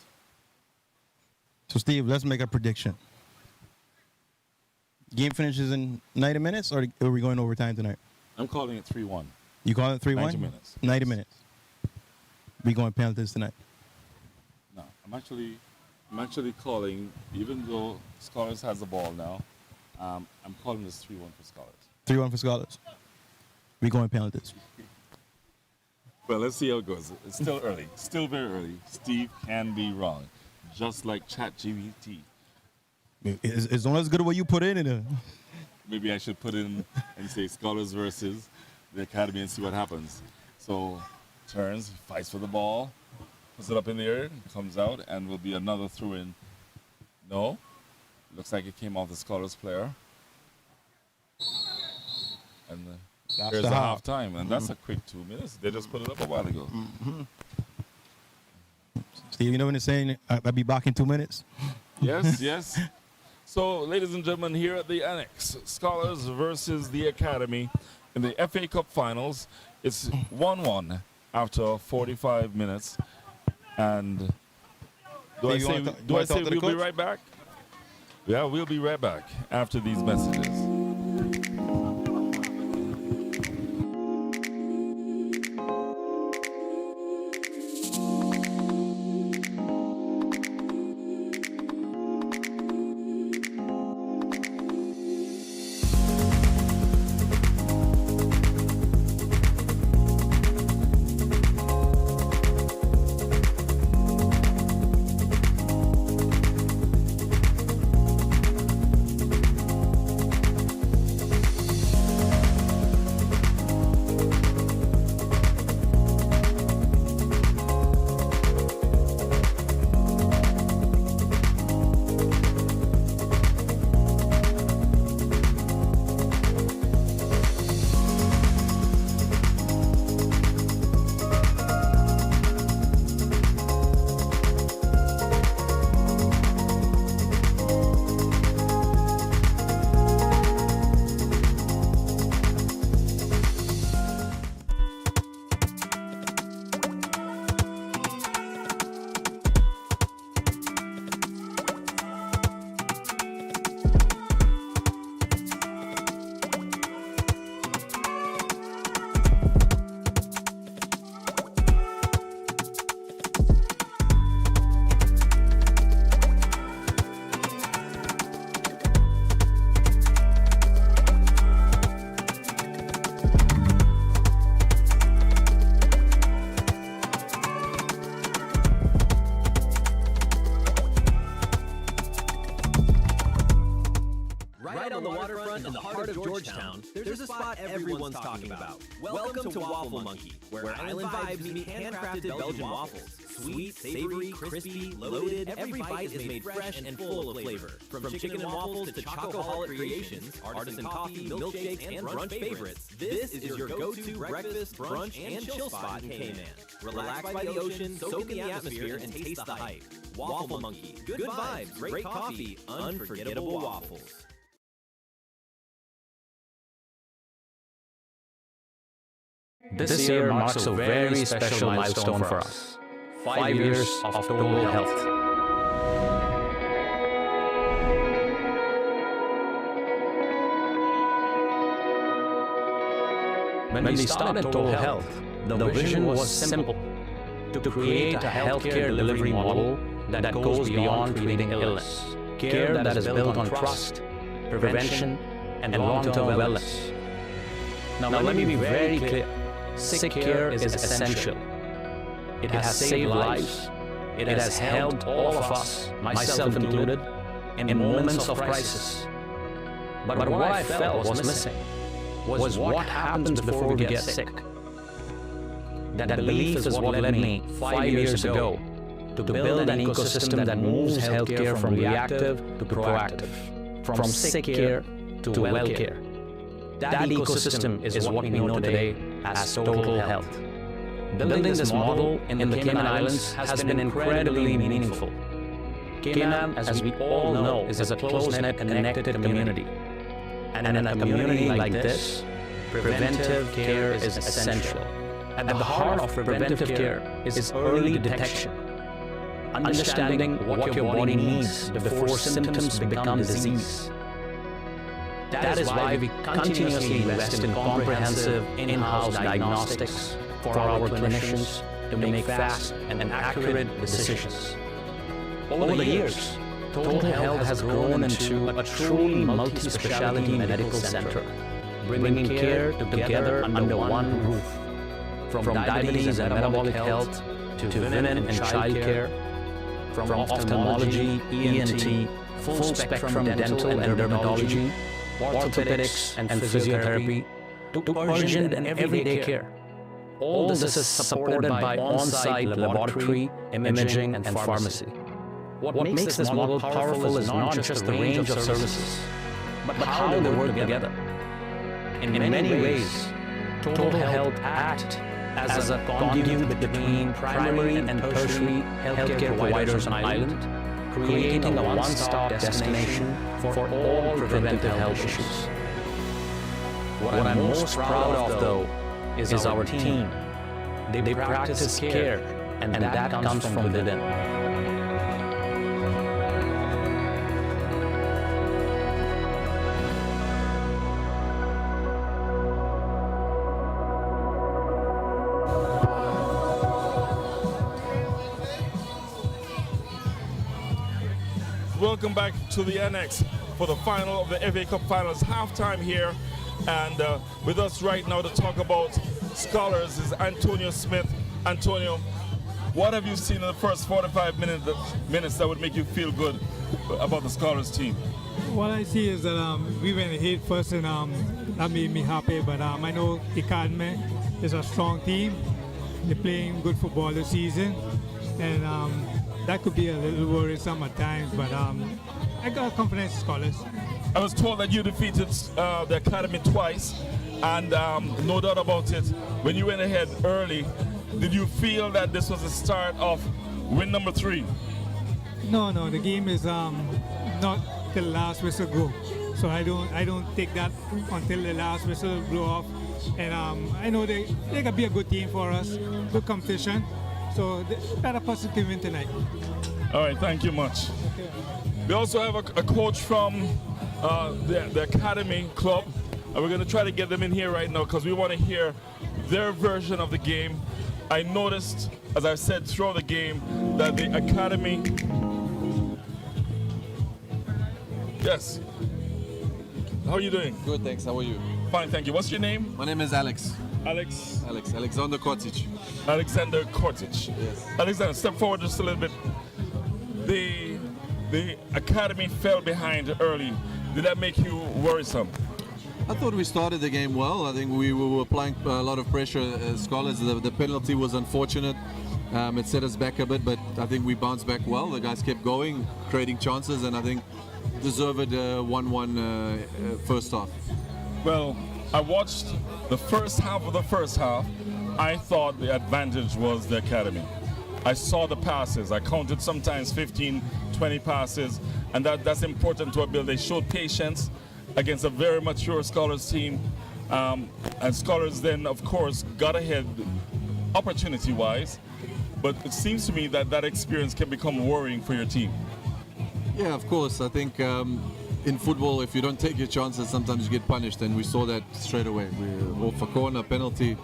So Steve, let's make a prediction. Game finishes in 90 minutes, or are we going overtime tonight? I'm calling it 3-1. You call it 3-1? 90 minutes. 90 minutes. We going penalties tonight. No, I'm actually calling, even though Scholars has the ball now, I'm calling this 3-1 for Scholars. 3-1 for Scholars. We going penalties. Well, let's see how it goes. It's still early. Still very early. Steve can be wrong, just like ChatGPT. It's only as good as what you put in it. Maybe I should put in and say Scholars versus the Academy and see what happens. So turns, fights for the ball, puts it up in the air, comes out, and will be another throw-in. No. Looks like it came off the Scholars player. And here's the half-time, and that's a quick 2 minutes. They just put it up a while ago. Steve, you know when they're saying, I'll be back in 2 minutes? Yes, yes. So, ladies and gentlemen, here at the Annex, Scholars versus the Academy in the FA Cup Finals. It's 1-1 after 45 minutes. And do I say we'll be right back? Yeah, we'll be right back after these messages. on the waterfront in the heart of Georgetown, there's a spot everyone's talking about. Welcome to Waffle Monkey, where island vibes meet handcrafted Belgian waffles. Sweet, savory, crispy, loaded, every bite is made fresh and full of flavor. From chicken and waffles to chocoholic creations, artisan coffee, milkshakes, and brunch favorites, this is your go-to breakfast, brunch, and chill spot in Cayman. Relax by the ocean, soak in the atmosphere, and taste the hype. Waffle Monkey. Good vibes, great coffee, unforgettable waffles. This year marks a very special milestone for us. 5 years of total health. When we started Total Health, the vision was simple: to create a healthcare delivery model that goes beyond treating illness. Care that is built on trust, prevention, and long-term wellness. Now let me be very clear. Sick care is essential. It has saved lives. It has helped all of us, myself included, in moments of crisis. But what I felt was missing was what happens before we get sick. That belief is what led me 5 years ago to build an ecosystem that moves healthcare from reactive to proactive, from sick care to well care. That ecosystem is what we know today as Total Health. Building this model in the Cayman Islands has been incredibly meaningful. Cayman, as we all know, is a close-knit, connected community. And in a community like this, preventive care is essential. At the heart of preventive care is early detection. Understanding what your body needs before symptoms become disease. That is why we continuously invest in comprehensive in-house diagnostics for our clinicians to make fast and accurate decisions. Over the years, Total Health has grown into a truly multi-specialty medical center, bringing care together under one roof. From diabetes and metabolic health to women and child care, from ophthalmology, ENT, full-spectrum dental and dermatology, orthopedics and physiotherapy, to urgent and everyday care. All this is supported by on-site laboratory, imaging, and pharmacy. What makes this model powerful is not just the range of services, but how they work together. In many ways, Total Health acts as a conduit between primary and tertiary healthcare providers on island, creating a one-stop destination for all preventive health issues. What I'm most proud of, though, is our team. They practice care, and that comes from within. Welcome back to the Annex for the final of the FA Cup Finals, halftime here. And with us right now to talk about Scholars is Antonio Smith. Antonio, what have you seen in the first 45 minutes that would make you feel good about the Scholars team? What I see is that we went ahead first, and that made me happy. But I know Cayman is a strong team. They're playing good football this season, and that could be a little worrisome at times. But I got confidence in Scholars. I was told that you defeated the Academy twice, and no doubt about it, when you went ahead early, did you feel that this was the start of win number 3? No, the game is not till the last whistle go. So I don't take that until the last whistle blow off. And I know they can be a good team for us, good competition. So better positive win tonight. All right, thank you much. Okay. We also have a coach from the Academy Club, and we're going to try to get them in here right now because we want to hear their version of the game. I noticed, as I said throughout the game, that the Academy... Yes. How are you doing? Good, thanks. How are you? Fine, thank you. What's your name? My name is Alex. Alexander Kotic. Alexander Kotic. Yes. Alexander, step forward just a little bit. The Academy fell behind early. Did that make you worrisome? I thought we started the game well. I think we were applying a lot of pressure as Scholars. The penalty was unfortunate. It set us back a bit, but I think we bounced back well. The guys kept going, creating chances, and I think deserved 1-1 first half. Well, I watched the first half of the first half. I thought the advantage was the academy. I saw the passes. I counted sometimes 15, 20 passes, and that's important to our build. They showed patience against a very mature Scholars team, and Scholars then, of course, got ahead opportunity-wise, but it seems to me that that experience can become worrying for your team. Yeah, of course. I think in football, if you don't take your chances, sometimes you get punished, and we saw that straight away. We're off a corner, penalty,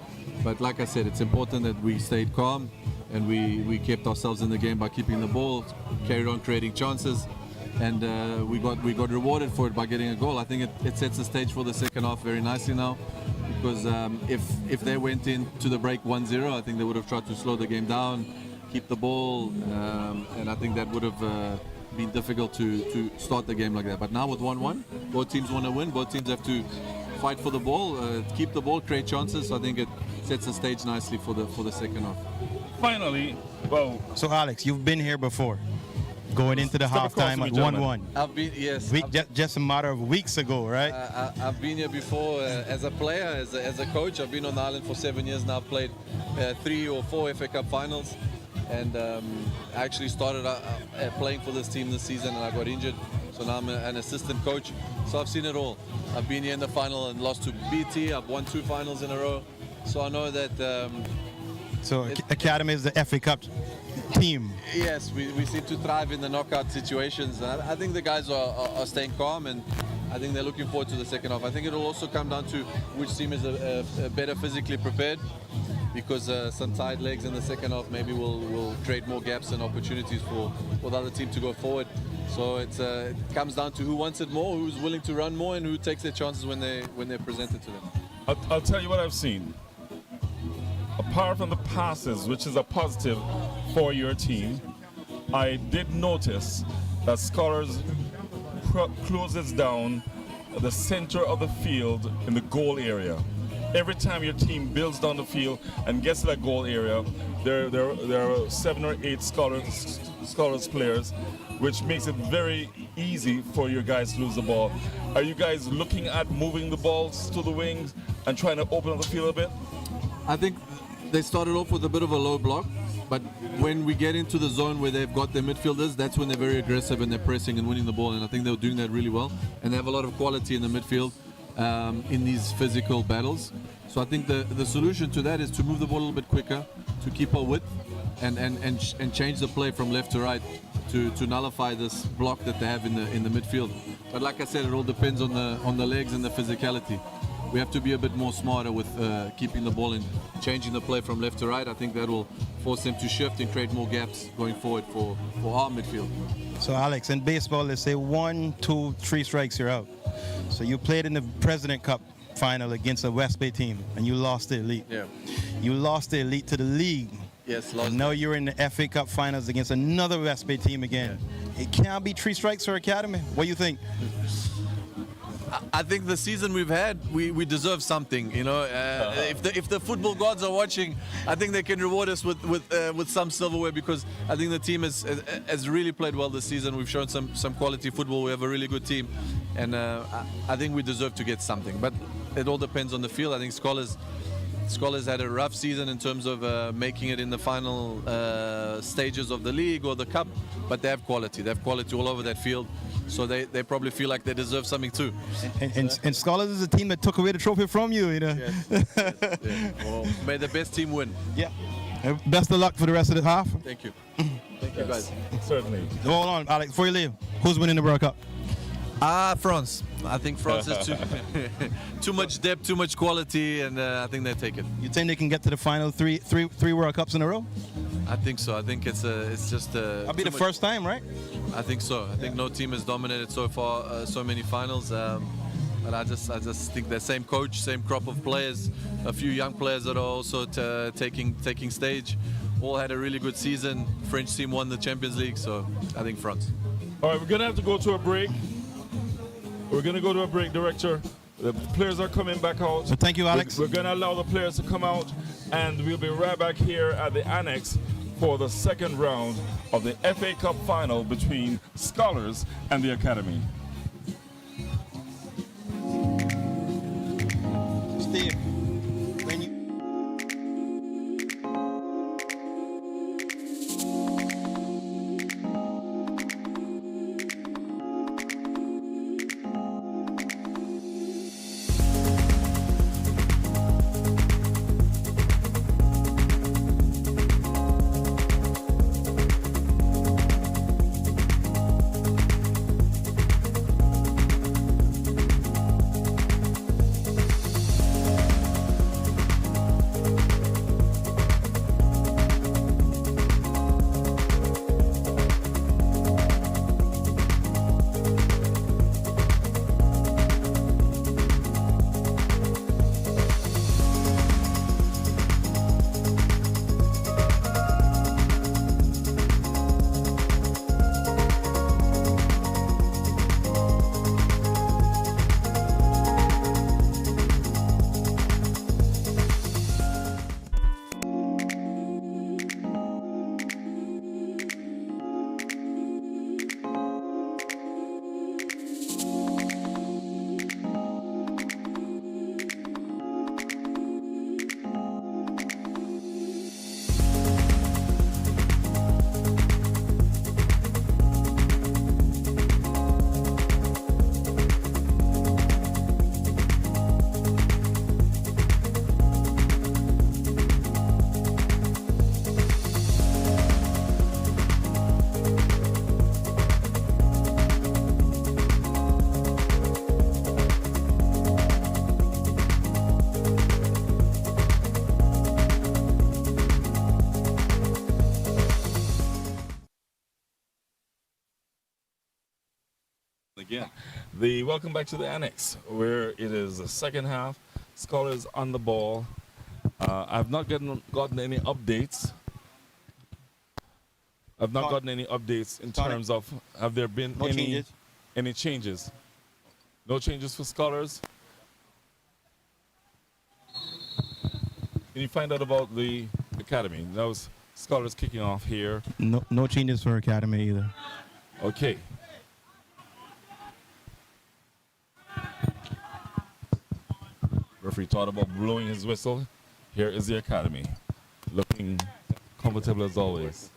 but like I said, it's important that we stayed calm and we kept ourselves in the game by keeping the ball, carried on creating chances, and we got rewarded for it by getting a goal. I think it sets the stage for the second half very nicely now, because if they went into the break 1-0, I think they would have tried to slow the game down, keep the ball, and I think that would have been difficult to start the game like that. But now with 1-1, both teams want to win. Both teams have to fight for the ball, keep the ball, create chances. So I think it sets the stage nicely for the second half. Finally, well, So Alex, you've been here before, going into the Step across halftime to at me, gentlemen. 1-1. I've been Just a matter of weeks ago, right? I've been here before as a player, as a coach. I've been on the island for 7 years now. I've played 3 or 4 FA Cup finals, and I actually started playing for this team this season, and I got injured. So now I'm an assistant coach. So I've seen it all. I've been here in the final and lost to BT. I've won 2 finals in a row. So I know that. So Academy is the FA Cup team. Yes, we seem to thrive in the knockout situations. I think the guys are staying calm, and I think they're looking forward to the second half. I think it'll also come down to which team is better physically prepared, because some tired legs in the second half maybe will create more gaps and opportunities for the other team to go forward. So it comes down to who wants it more, who's willing to run more, and who takes their chances when they're presented to them. I'll tell you what I've seen. Apart from the passes, which is a positive for your team, I did notice that Scholars closes down the center of the field in the goal area. Every time your team builds down the field and gets to that goal area, there are 7 or 8 Scholars players, which makes it very easy for your guys to lose the ball. Are you guys looking at moving the balls to the wings and trying to open up the field a bit? I think they started off with a bit of a low block, but when we get into the zone where they've got their midfielders, that's when they're very aggressive and they're pressing and winning the ball, and I think they're doing that really well, and they have a lot of quality in the midfield in these physical battles. So I think the solution to that is to move the ball a little bit quicker, to keep our width, and change the play from left to right to nullify this block that they have in the midfield. But like I said, it all depends on the legs and the physicality. We have to be a bit more smarter with keeping the ball and changing the play from left to right. I think that will force them to shift and create more gaps going forward for our midfield. So Alex, in baseball, they say 1, 2, 3 strikes, you're out. So you played in the President Cup final against a West Bay team, and you lost the elite. Yeah. You lost the elite to the league. Yes, And now you're in the FA Cup finals against another West Bay team again. Yeah. It can't be 3 strikes for Academy. What do you think? I think the season we've had, we deserve something. You know, if the football gods are watching, I think they can reward us with some silverware, because I think the team has really played well this season. We've shown some quality football. We have a really good team, and I think we deserve to get something. But it all depends on the field. I think Scholars had a rough season in terms of making it in the final stages of the league or the cup, but they have quality. They have quality all over that field. So they probably feel like they deserve something too. And Scholars is a team that took away the trophy from you, you know. Yes. Yeah. Well, may the best team win. Yeah. Best of luck for the rest of the half. Thank you. Thank you, guys. Certainly. Hold on, Alex, before you leave, who's winning the World Cup? France. I think France is too much depth, too much quality, and I think they take it. You think they can get to the final three World Cups in a row? I think so. I think it's just. That'll be the first time, right? I think so. I think no team has dominated so far so many finals. But I just think the same coach, same crop of players, a few young players that are also taking stage, all had a really good season. French team won the Champions League, so I think France. All right, we're gonna have to go to a break. We're going to go to a break, Director. The players are coming back out. So thank you, Alex. We're going to allow the players to come out, and we'll be right back here at the Annex for the second round of the FA Cup final between Scholars and the Academy. Steve, when you Again, welcome back to the Annex, where it is the second half. Scholars on the ball. I've not gotten any updates. I've not gotten any updates in terms of have there been any changes? No changes for Scholars. Can you find out about the Academy? That was Scholars kicking off here. no changes for Academy either. Okay. Referee thought about blowing his whistle. Here is the Academy, looking comfortable as always.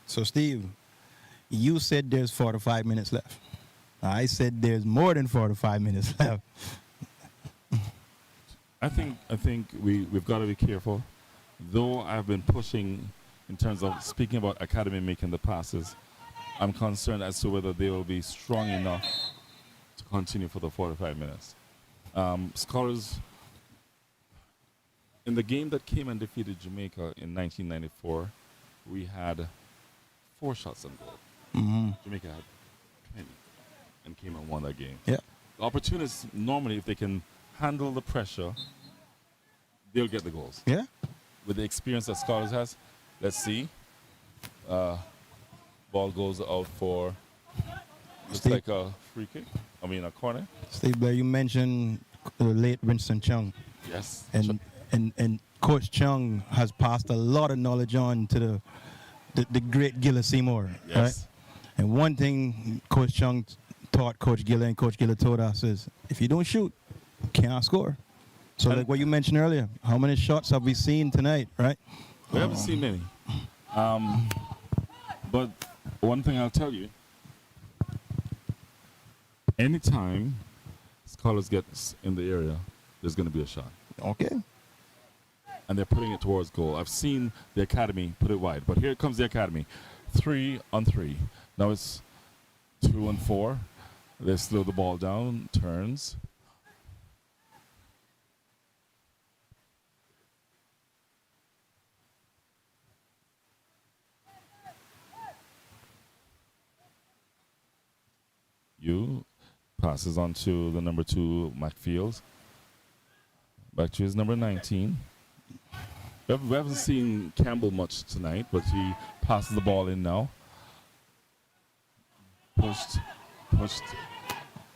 So Steve, you said there's 4 to 5 minutes left. I said there's more than 4 to 5 minutes left. I think we've got to be careful. Though I've been pushing in terms of speaking about Academy making the passes, I'm concerned as to whether they will be strong enough to continue for the 45 minutes. Scholars, in the game that Cayman defeated Jamaica in 1994, we had 4 shots on goal. Jamaica had 20, and Cayman won that game. Yeah. The opportunists, normally, if they can handle the pressure, they'll get the goals. Yeah. With the experience that Scholars has, let's see. Ball goes out for, looks like a free kick. I mean, a corner. Steve Blair, you mentioned the late Winston Chung. Yes. And Coach Chung has passed a lot of knowledge on to the great Gilla Seymour. Yes. Right? And one thing Coach Chung taught Coach Gilla and Coach Gilla told us is, if you don't shoot, you can't score. So like what you mentioned earlier, how many shots have we seen tonight, right? We haven't seen many. But one thing I'll tell you, anytime Scholars gets in the area, there's going to be a shot. Okay. And they're putting it towards goal. I've seen the Academy put it wide, but here comes the Academy. 3 on 3. Now it's 2 on 4. They slow the ball down, turns. Passes on to the number 2, McFields. Back to his number 19. We haven't seen Campbell much tonight, but he passes the ball in now. Pushed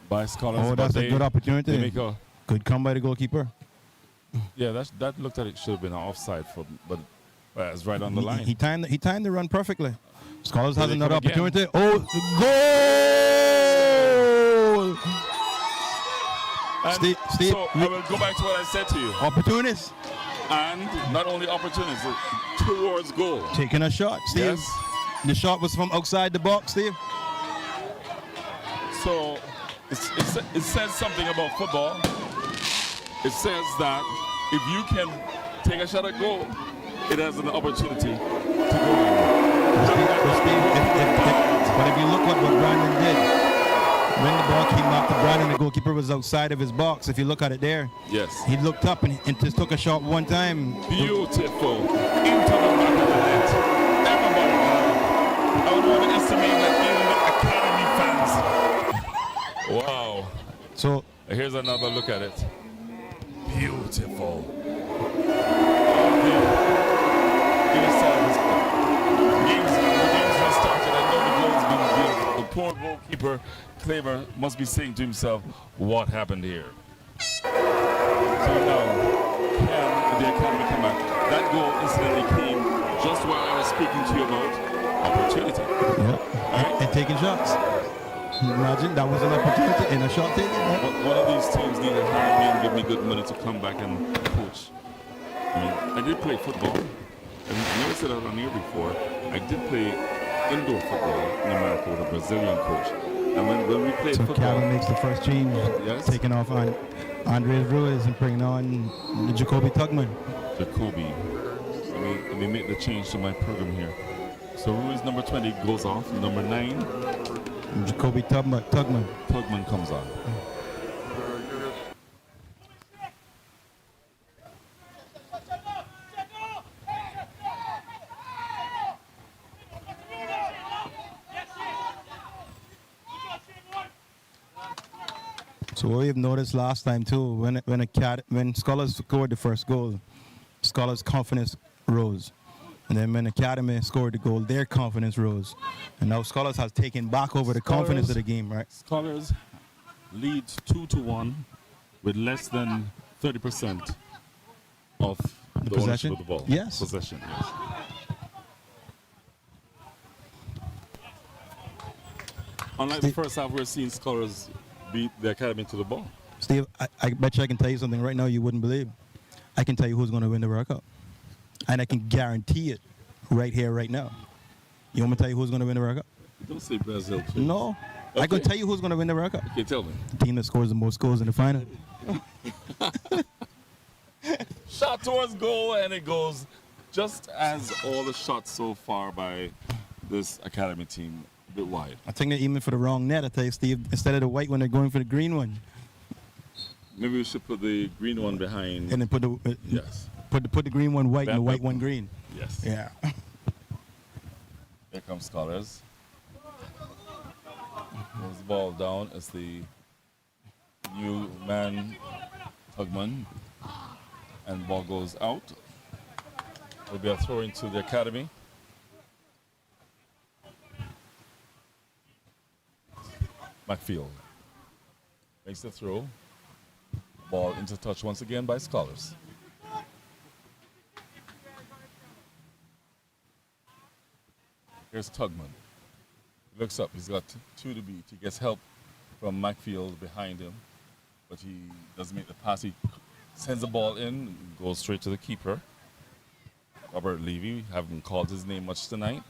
by Scholars. Oh, but that's a good They opportunity. make a, Good come by the goalkeeper. yeah, that looked like it should have been an offside, but it's right on the line. He timed the run perfectly. Scholars has they another come again. opportunity. Oh, goal! And Steve, so I will go back to what I said to you. opportunist And not only opportunities, towards goal. taking a shot. Steve, Yes. the shot was from outside the box, Steve. So it says something about football. It says that if you can take a shot at goal, it has an opportunity to go in. But if you look at what Brandon did, when the ball came out to Brandon, the goalkeeper was outside of his box. If you look at it there, Yes. he looked up and just took a shot one time. Beautiful. Into the back of the net. Everybody. I would want to estimate that even the Academy fans. Wow. So Here's another look at it. Beautiful. The game's just started. I know the goal's been beautiful. The poor goalkeeper, Claver, must be saying to himself, what happened here? So now, can the Academy come back? That goal incidentally came just while I was speaking to you about opportunity. yeah, and taking shots. Imagine that was an opportunity in a shot taken. Right? One of these teams need to hire me and give me good money to come back and coach. I mean, I did play football. I never said that on here before. I did play indoor football in America with a Brazilian coach. And when we played So football, Calvin makes the first change, Yes. taking off on Andres Ruiz and bringing on Jacoby Tugman. Jacoby, let me make the change to my program here. So Ruiz number 20 goes off. Number 9, Jacoby Tugman. Tugman comes on. So what we've noticed last time too, when Scholars scored the first goal, Scholars' confidence rose. And then when Academy scored the goal, their confidence rose. And now Scholars has taken back over the confidence of the game, right? Scholars leads 2-1 with less than 30% of the possession? ownership of the ball. Yes. Possession, yes. Unlike the first half, we're seeing Scholars beat the Academy to the ball. Steve, I bet you I can tell you something right now you wouldn't believe. I can tell you who's going to win the World Cup. And I can guarantee it right here, right now. You want me to tell you who's going to win the World Cup? Don't say Brazil, too. No. I can tell you who's going to win the World Cup. Okay, tell me. The team that scores the most goals in the final. Shot towards goal, and it goes just as all the shots so far by this Academy team, a bit wide. I think they're aiming for the wrong net, I tell you, Steve. Instead of the white one, they're going for the green one. Maybe we should put the green one behind. And then put the Yes. put the green one white and the white That- one green. Yes. Yeah. Here comes Scholars. Moves the ball down. It's the new man, Tugman. And the ball goes out. Will be a throw into the Academy. McField makes the throw. Ball into touch once again by Scholars. Here's Tugman. He looks up. He's got 2 to beat. He gets help from McField behind him, but he doesn't make the pass. He sends the ball in, goes straight to the keeper. Robert Levy, haven't called his name much tonight.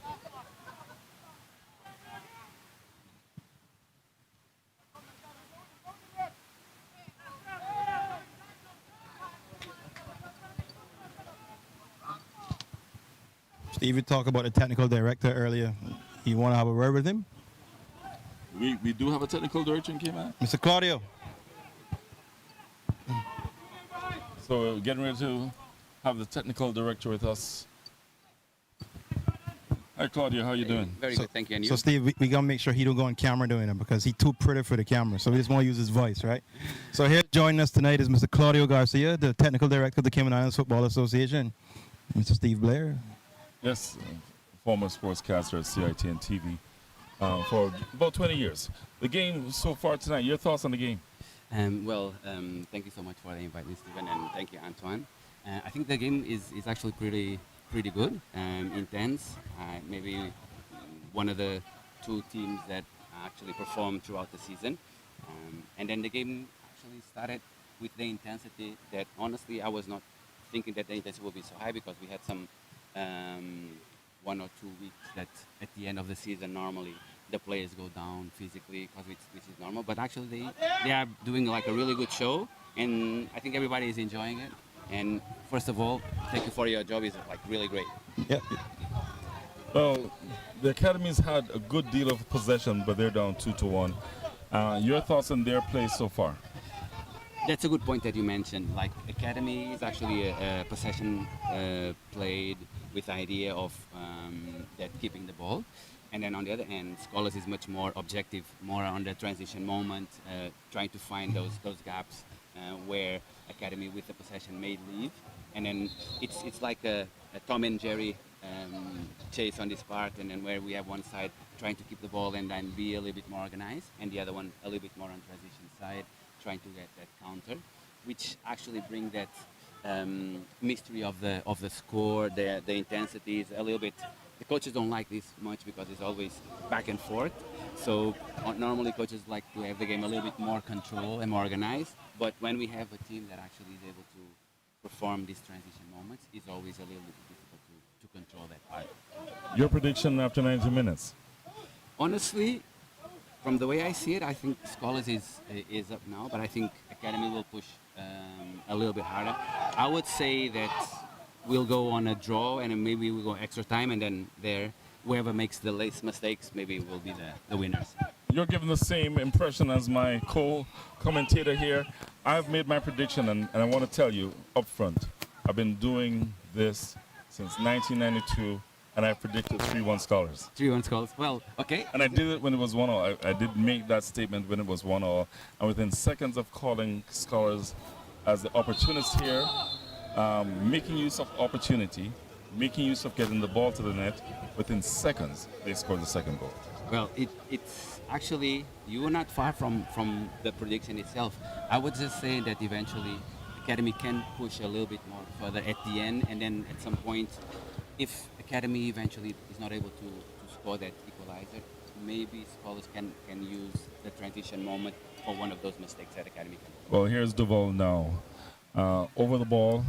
Steve, you talked about the technical director earlier. You want to have a word with him? We do have a technical director in Cayman. Mr. Claudio. So we're getting ready to have the technical director with us. Hi, Claudia. How you doing? Very good, thank you. And you? So, Steve, we got to make sure he don't go on camera doing it because he's too pretty for the camera. So we just want to use his voice, right? So here joining us tonight is Mr. Claudio Garcia, the technical director of the Cayman Islands Football Association. Mr. Steve Blair. Yes, former sportscaster at CITN TV for about 20 years. The game so far tonight, your thoughts on the game? Thank you so much for the invite, Stephen, and thank you, Antoine. I think the game is actually pretty good, intense. Maybe one of the two teams that actually performed throughout the season. And then the game actually started with the intensity that honestly I was not thinking that the intensity would be so high, because we had some 1 or 2 weeks that at the end of the season normally the players go down physically, which is normal. But actually they are doing like a really good show, and I think everybody is enjoying it. And first of all, thank you for your job. It's like really great. Yep. Well, the Academy's had a good deal of possession, but they're down 2-1. Your thoughts on their play so far? That's a good point that you mentioned. Like Academy is actually a possession played with the idea of that keeping the ball, and then on the other hand, Scholars is much more objective, more on the transition moment, trying to find those gaps where Academy with the possession may leave, and then it's like a Tom and Jerry chase on this part, and then where we have one side trying to keep the ball and then be a little bit more organized, and the other one a little bit more on transition side, trying to get that counter, which actually bring that mystery of the score, the intensity is a little bit. The coaches don't like this much because it's always back and forth. So normally coaches like to have the game a little bit more control and more organized. But when we have a team that actually is able to perform these transition moments, it's always a little bit difficult to control that part. Your prediction after 90 minutes? Honestly, from the way I see it, I think Scholars is up now, but I think Academy will push a little bit harder. I would say that we'll go on a draw, and then maybe we'll go extra time, and then whoever makes the least mistakes maybe will be the winners. You're giving the same impression as my co-commentator here. I've made my prediction, and I want to tell you up front, I've been doing this since 1992, and I predicted 3-1 Scholars. 3-1 Scholars. Well, okay. And I did it when it was 1-0. I did make that statement when it was 1-0. And within seconds of calling Scholars as the opportunist here, making use of opportunity, making use of getting the ball to the net, within seconds, they scored the second goal. Well, it's actually, you were not far from the prediction itself. I would just say that eventually Academy can push a little bit more further at the end, and then at some point, if Academy eventually is not able to score that equalizer, maybe Scholars can use the transition moment for one of those mistakes that Academy can. Well, here's Duval now. Over the ball,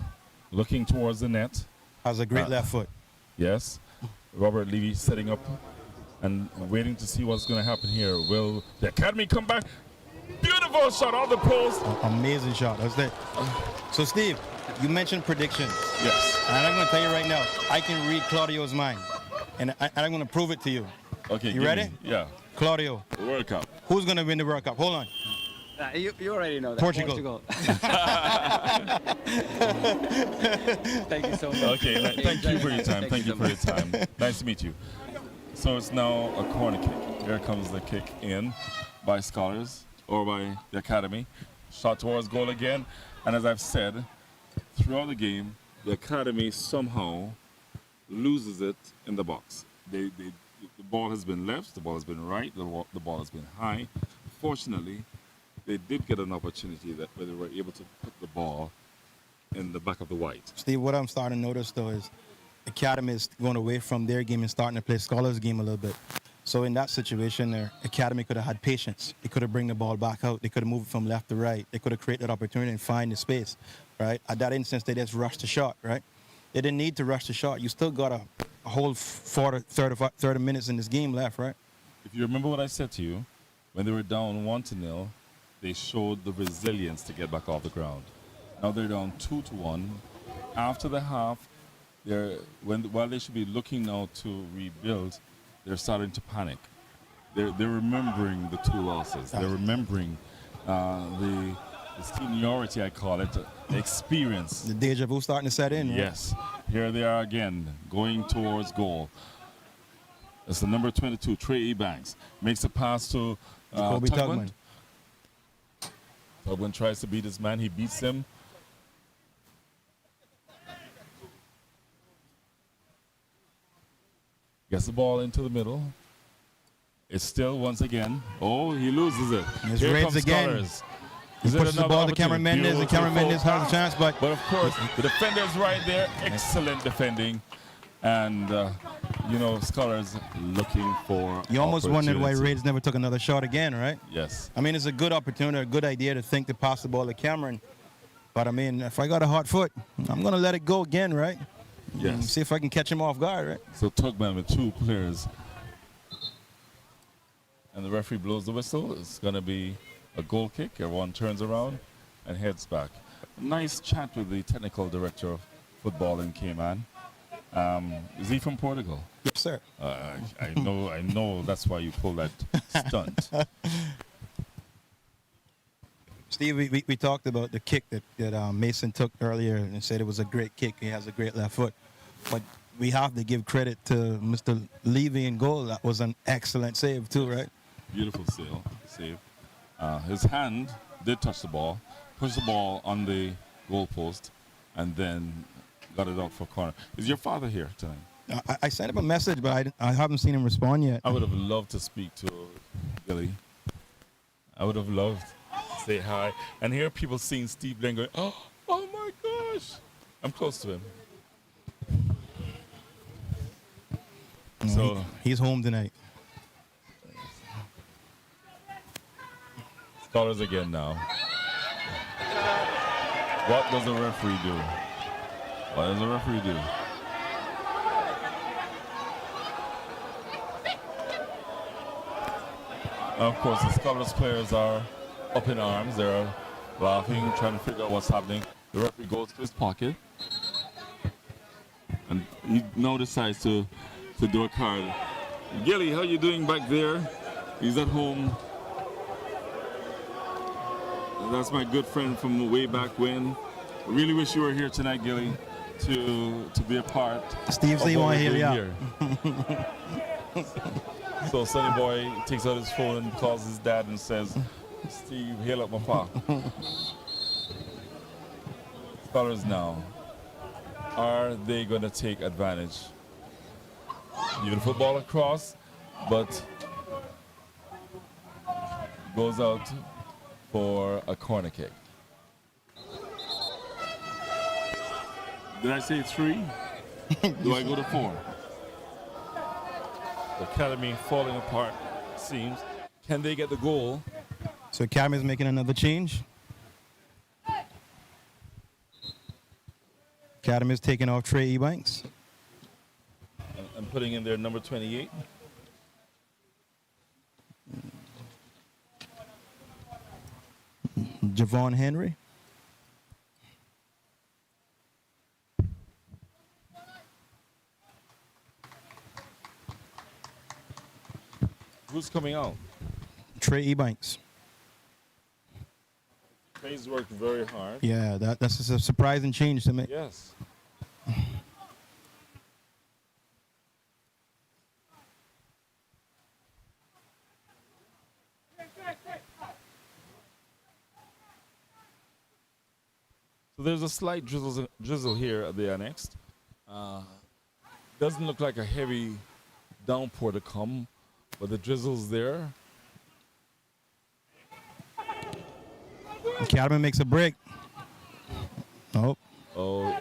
looking towards the net. Has a great left foot. Yes. Robert Levy setting up and waiting to see what's going to happen here. Will the Academy come back? Beautiful shot on the post. Amazing shot. That's it. So, Steve, you mentioned predictions. Yes. And I'm going to tell you right now, I can read Claudio's mind. And I'm going to prove it to you. Okay. You ready? Yeah. Claudio. World Cup. Who's going to win the World Cup? Hold on. You already know that. Portugal. Thank you so much. Okay. Thank you for your time. Thank you for your time. Nice to meet you. So it's now a corner kick. Here comes the kick in by Scholars or by the Academy. Shot towards goal again. And as I've said, throughout the game, the Academy somehow loses it in the box. The ball has been left, the ball has been right, the ball has been high. Fortunately, they did get an opportunity where they were able to put the ball in the back of the white. Steve, what I'm starting to notice, though, is Academy is going away from their game and starting to play Scholars' game a little bit. So in that situation there, Academy could have had patience. They could have bring the ball back out. They could have moved from left to right. They could have created opportunity and find the space, right? At that instance, they just rushed the shot, right? They didn't need to rush the shot. You still got a whole 30 minutes in this game left, right? If you remember what I said to you, when they were down 1-0, they showed the resilience to get back off the ground. Now they're down 2-1. After the half, while they should be looking now to rebuild, they're starting to panic. They're remembering the two losses. They're remembering the seniority, I call it, the experience. The deja vu starting to set in, right? Yes. Here they are again, going towards goal. It's the number 22, Trey Ebanks. Makes a pass to Tugman. Tugman tries to beat his man. He beats him. Gets the ball into the middle. It's still once again. Oh, he loses it. It's Here Reds comes again. Scholars. He Is it pushes the another ball to Cameron opportunity? Mendes, and Cameron Mendes Beautiful has a chance, but of course, the defender's right there. Excellent defending. And, Scholars looking for you almost wondered why opportunity. Reds never took another shot again, right? Yes. I mean, it's a good opportunity, a good idea to think to pass the ball to Cameron. But, I mean, if I got a hot foot, I'm going to let it go again, right? Yes. See if I can catch him off guard, right? So Tugman with two players. And the referee blows the whistle. It's going to be a goal kick. Everyone turns around and heads back. Nice chat with the technical director of football in Cayman. Is he from Portugal? Yes, sir. I know that's why you pulled that stunt. Steve, we talked about the kick that Mason took earlier and said it was a great kick. He has a great left foot. But we have to give credit to Mr. Levy in goal. That was an excellent save too, right? Beautiful save. His hand did touch the ball, pushed the ball on the goalpost, and then got it out for corner. Is your father here tonight? I sent him a message, but I haven't seen him respond yet. I would have loved to speak to Billy. I would have loved to say hi and hear people seeing Steve Glenn going, oh my gosh. I'm close to him. So He's home tonight. Scholars again now. What does the referee do? What does the referee do? Of course, the Scholars players are up in arms. They're laughing, trying to figure out what's happening. The referee goes to his pocket. And he now decides to do a card. Gilly, how you doing back there? He's at home. That's my good friend from way back when. I really wish you were here tonight, Gilly, to be a part. Steve, so you want to hear you? So Sonny Boy takes out his phone and calls his dad and says, Steve, hail up my pa. Scholars now. Are they going to take advantage? Beautiful ball across, but goes out for a corner kick. Did I say 3? Do I go to 4? The academy falling apart, seems. Can they get the goal? So Academy is making another change. Academy is taking off Trey Ebanks. And putting in their number 28. Javon Henry. Who's coming out? Trey Ebanks. Trey's worked very hard. Yeah, that's a surprising change to me. Yes. So there's a slight drizzle here at the annex. Doesn't look like a heavy downpour to come, but the drizzle's there. Academy makes a break. Nope. Oh.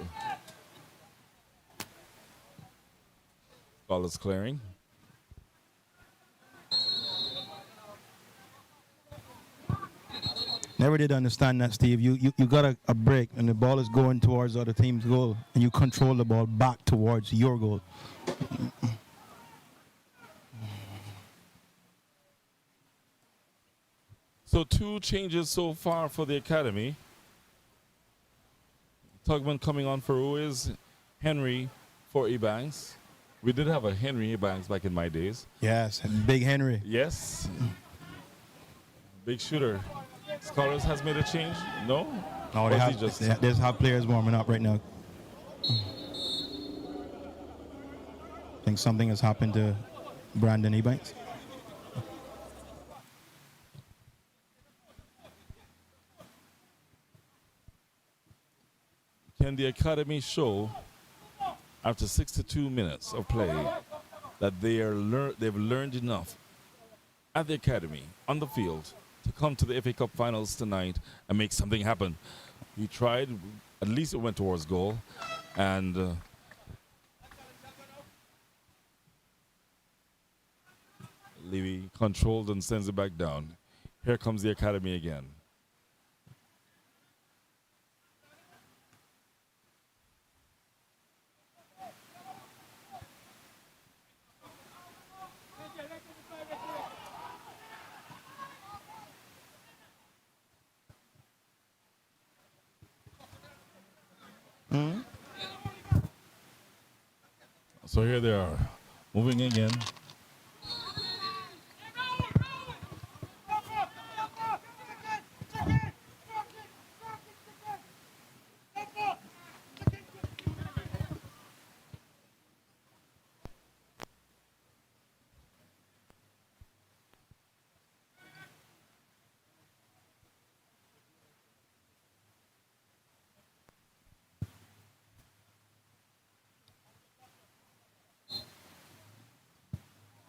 Ball is clearing. Never did understand that, Steve. You got a break, and the ball is going towards the other team's goal, and you control the ball back towards your goal. So 2 changes so far for the academy. Tugman coming on for who is Henry for Ebanks. We did have a Henry Ebanks back in my days. Yes, Big Henry. Yes. Big shooter. Scholars has made a change? No? No, Or they is he have, just they have players warming up right now. I think something has happened to Brandon Ebanks. Can the academy show after 62 minutes of play that they've learned enough at the academy, on the field, to come to the FA Cup finals tonight and make something happen. He tried, at least it went towards goal, and Levy controlled and sends it back down. Here comes the academy again. So here they are, moving again.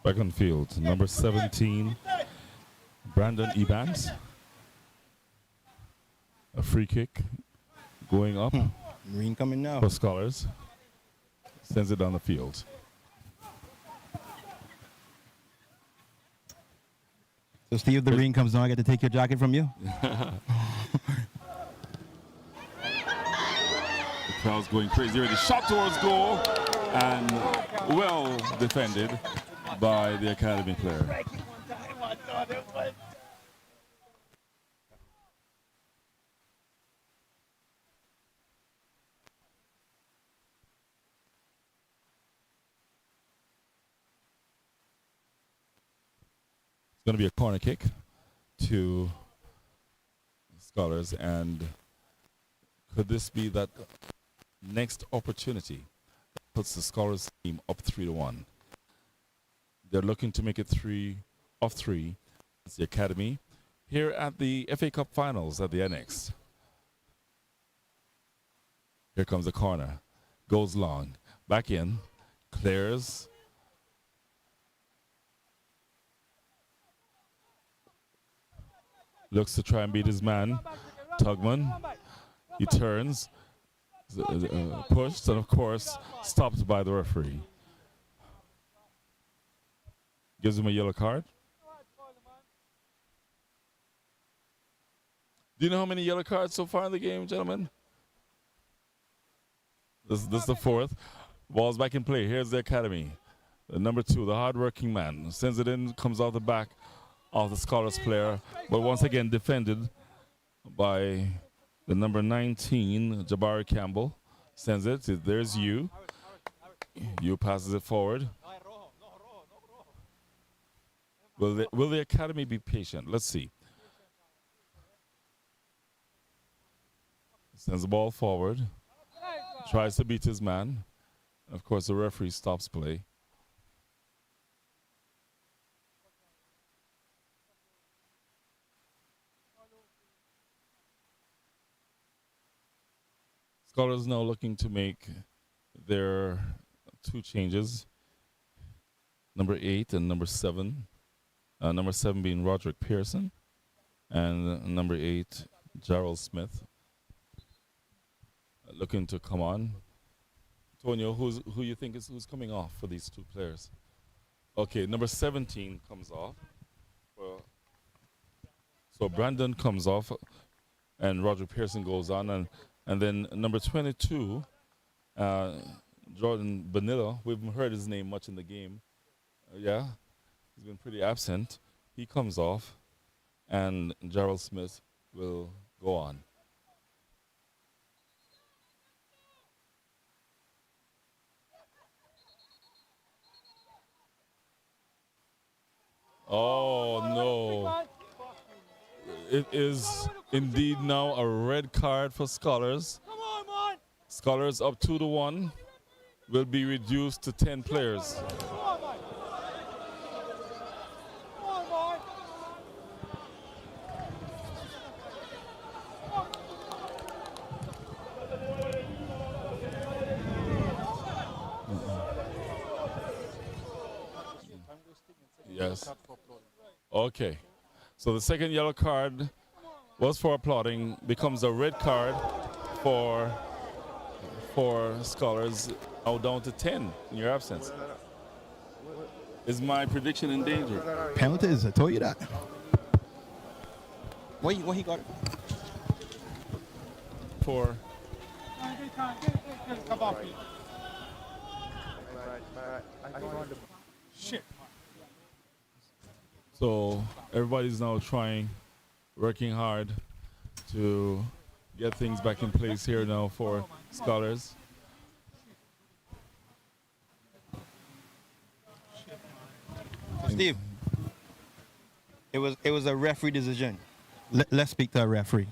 Back on field, number 17, Brandon Ebans. A free kick going up Green coming now. for Scholars. Sends it down the field. So Steve, the ring comes on, I get to take your jacket from you? The crowd's going crazy already. Shot towards goal and well defended by the academy player. It's going to be a corner kick to Scholars, and could this be that next opportunity that puts the Scholars team up 3-1? They're looking to make it 3 of 3. It's the academy here at the FA Cup Finals at the Annex. Here comes the corner, goes long, back in, clears. Looks to try and beat his man, Tugman. He turns, pushed, and of course stopped by the referee. Gives him a yellow card. Do you know how many yellow cards so far in the game, gentlemen? This is the fourth. Ball's back in play. Here's the academy. The number 2, the hard-working man. Sends it in, comes off the back of the Scholars player, but once again defended by the number 19, Jabari Campbell. Sends it. There's you. You passes it forward. Will the academy be patient? Let's see. Sends the ball forward. Tries to beat his man. Of course, the referee stops play. Scholars now looking to make their 2 changes. Number 8 and number 7. Number 7 being Roderick Pearson, and number 8, Gerald Smith. Looking to come on. Tonio, who you think is who's coming off for these 2 players? Okay, number 17 comes off. So Brandon comes off, and Roderick Pearson goes on, and then number 22, Jordan Bonilla. We haven't heard his name much in the game. Yeah. He's been pretty absent. He comes off, and Gerald Smith will go on. Oh, no. It is indeed now a red card for Scholars. Scholars up 2-1 will be reduced to 10 players. Yes. Okay. So the second yellow card was for applauding, becomes a red card for Scholars, now down to 10 in your absence. Is my prediction in danger? Penalties, I told you that. What he got? For Shit. so everybody's now trying, working hard to get things back in place here now for Scholars. Steve, it was a referee decision. Let's speak to a referee.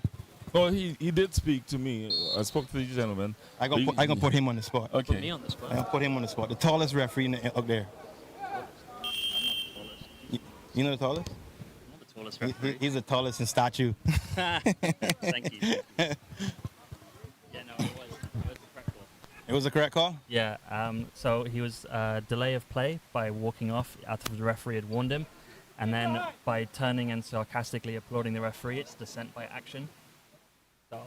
Oh, he did speak to me. I spoke to the gentleman. I gonna put him on the spot. Okay. Put me on the spot. I gonna put him on the spot. The tallest referee up there. You know the tallest? Not the tallest referee. He's the tallest in statue. Thank you. Yeah, no, it was a correct call. It was a correct call? Yeah, so he was delay of play by walking off after the referee had warned him, and then by turning and sarcastically applauding the referee, it's dissent by action. So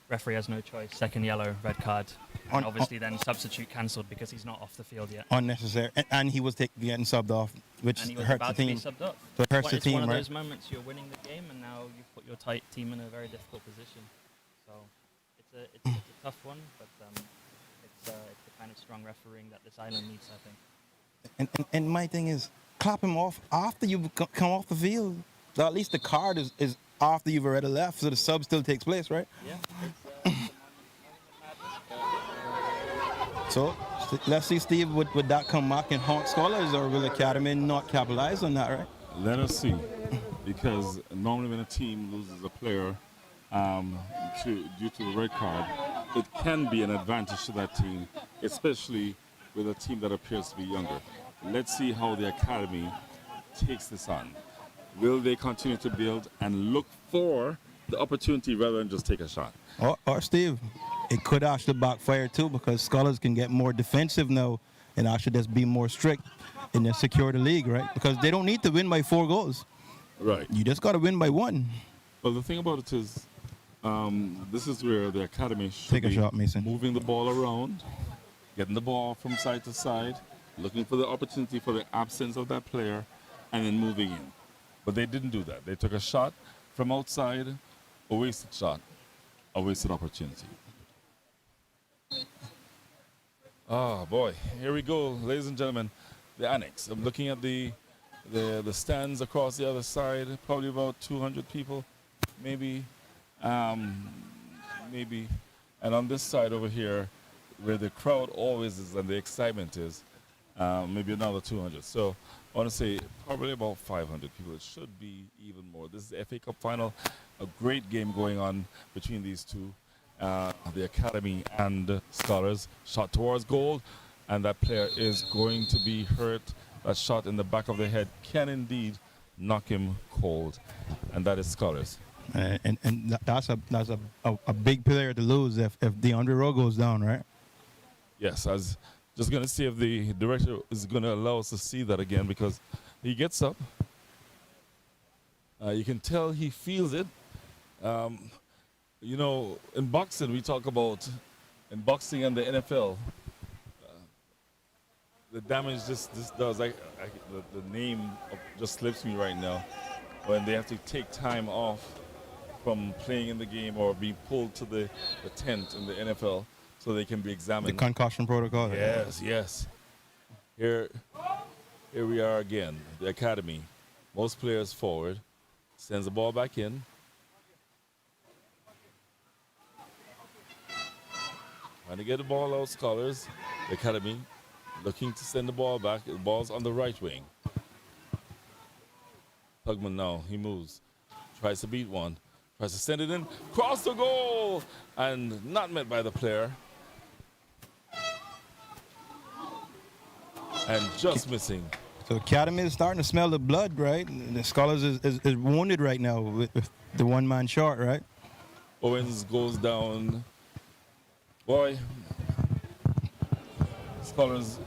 referee has no choice. Second yellow, red card. And obviously then substitute cancelled because he's not off the field yet. Unnecessary. And he was getting subbed off, which And he was hurts about the to be team. subbed off. So it hurts the It's team, one of right? those moments you're winning the game and now you've put your tight team in a very difficult position. So it's a tough one, but it's the kind of strong refereeing that this island needs, I think. And my thing is, clap him off after you come off the field. So at least the card is after you've already left, so the sub still takes place, right? Yeah. So let's see, Steve, would that come back and haunt Scholars, or will Academy not capitalize on that, right? Let us see, because normally when a team loses a player due to the red card, it can be an advantage to that team, especially with a team that appears to be younger. Let's see how the Academy takes this on. Will they continue to build and look for the opportunity rather than just take a shot? Or Steve, it could actually backfire too, because Scholars can get more defensive now and actually just be more strict and then secure the league, right? Because they don't need to win by 4 goals. Right. You just got to win by 1. Well, the thing about it is, this is where the Academy should Take a be shot, Mason. moving the ball around, getting the ball from side to side, looking for the opportunity for the absence of that player, and then moving in. But they didn't do that. They took a shot from outside, a wasted shot, a wasted opportunity. Oh boy, here we go, ladies and gentlemen. The annex. I'm looking at the stands across the other side. Probably about 200 people, maybe. Maybe. And on this side over here, where the crowd always is and the excitement is, maybe another 200. So I want to say probably about 500 people. It should be even more. This is the FA Cup final. A great game going on between these two. The Academy and Scholars. Shot towards goal, and that player is going to be hurt. That shot in the back of the head can indeed knock him cold, and that is Scholars. And that's a big player to lose if DeAndre Rowe goes down, right? Yes, I was just going to see if the director is going to allow us to see that again, because he gets up. You can tell he feels it. You know, in boxing, we talk about, in boxing and the NFL, the damage this does. The name just slips me right now. When they have to take time off from playing in the game or be pulled to the tent in the NFL so they can be examined. The concussion protocol. Yes, yes. Here we are again. The Academy. Most players forward. Sends the ball back in. Trying to get the ball out, Scholars. The Academy looking to send the ball back. The ball's on the right wing. Tugman now, he moves. Tries to beat one. Tries to send it in. Cross the goal! And not met by the player. And just missing. So Academy is starting to smell the blood, right? The Scholars is wounded right now with the one-man short, right? Owens goes down. Boy, Scholars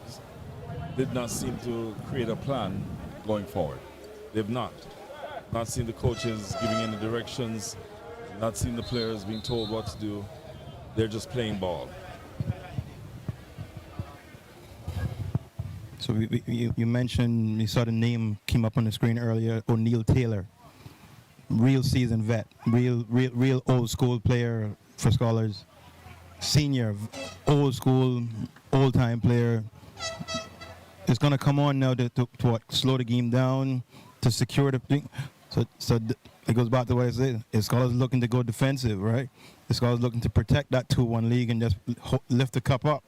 did not seem to create a plan going forward. They've not. Not seen the coaches giving any directions, not seen the players being told what to do. They're just playing ball. So you mentioned, you saw the name came up on the screen earlier, O'Neal Taylor. Real seasoned vet, real old school player for Scholars. Senior, old school, old time player. It's going to come on now to what, slow the game down, to secure the thing. It goes back to what I said. Scholars looking to go defensive, right? Scholars looking to protect that 2-1 league and just lift the cup up.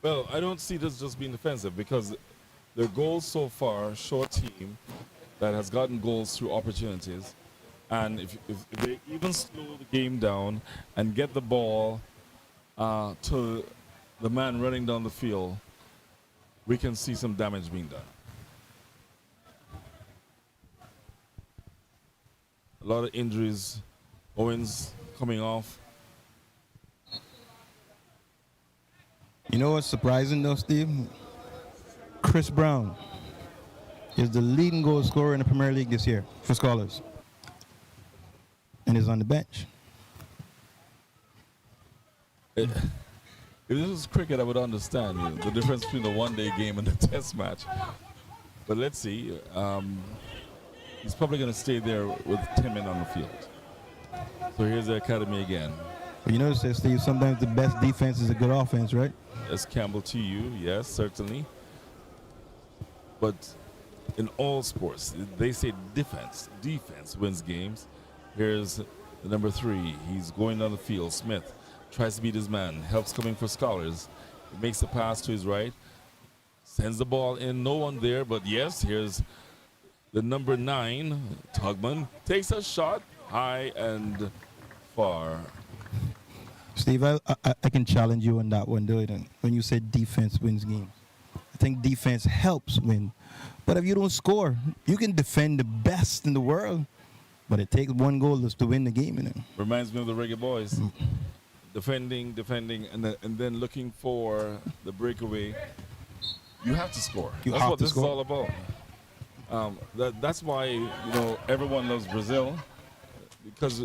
Well, I don't see this just being defensive because their goals so far show a team that has gotten goals through opportunities. And if they even slow the game down and get the ball to the man running down the field, we can see some damage being done. A lot of injuries. Owens coming off. You know what's surprising though, Steve? Chris Brown is the leading goal scorer in the Premier League this year for Scholars. And is on the bench. If this was cricket, I would understand the difference between the one-day game and the test match. But let's see. He's probably going to stay there with 10 men on the field. So here's the academy again. But you notice that, Steve, sometimes the best defense is a good offense, right? Yes, Campbell to you. Yes, certainly. But in all sports, they say defense wins games. Here's the number 3. He's going down the field. Smith tries to beat his man. Helps coming for Scholars. He makes the pass to his right. Sends the ball in. No one there, but yes, here's the number 9, Tugman. Takes a shot high and far. Steve, I can challenge you on that one, though. When you said defense wins games, I think defense helps win. But if you don't score, you can defend the best in the world, but it takes one goal just to win the game. You know? Reminds me of the Reggae Boys. Defending, and then looking for the breakaway. You have to score. That's what this is all about. That's why everyone loves Brazil, because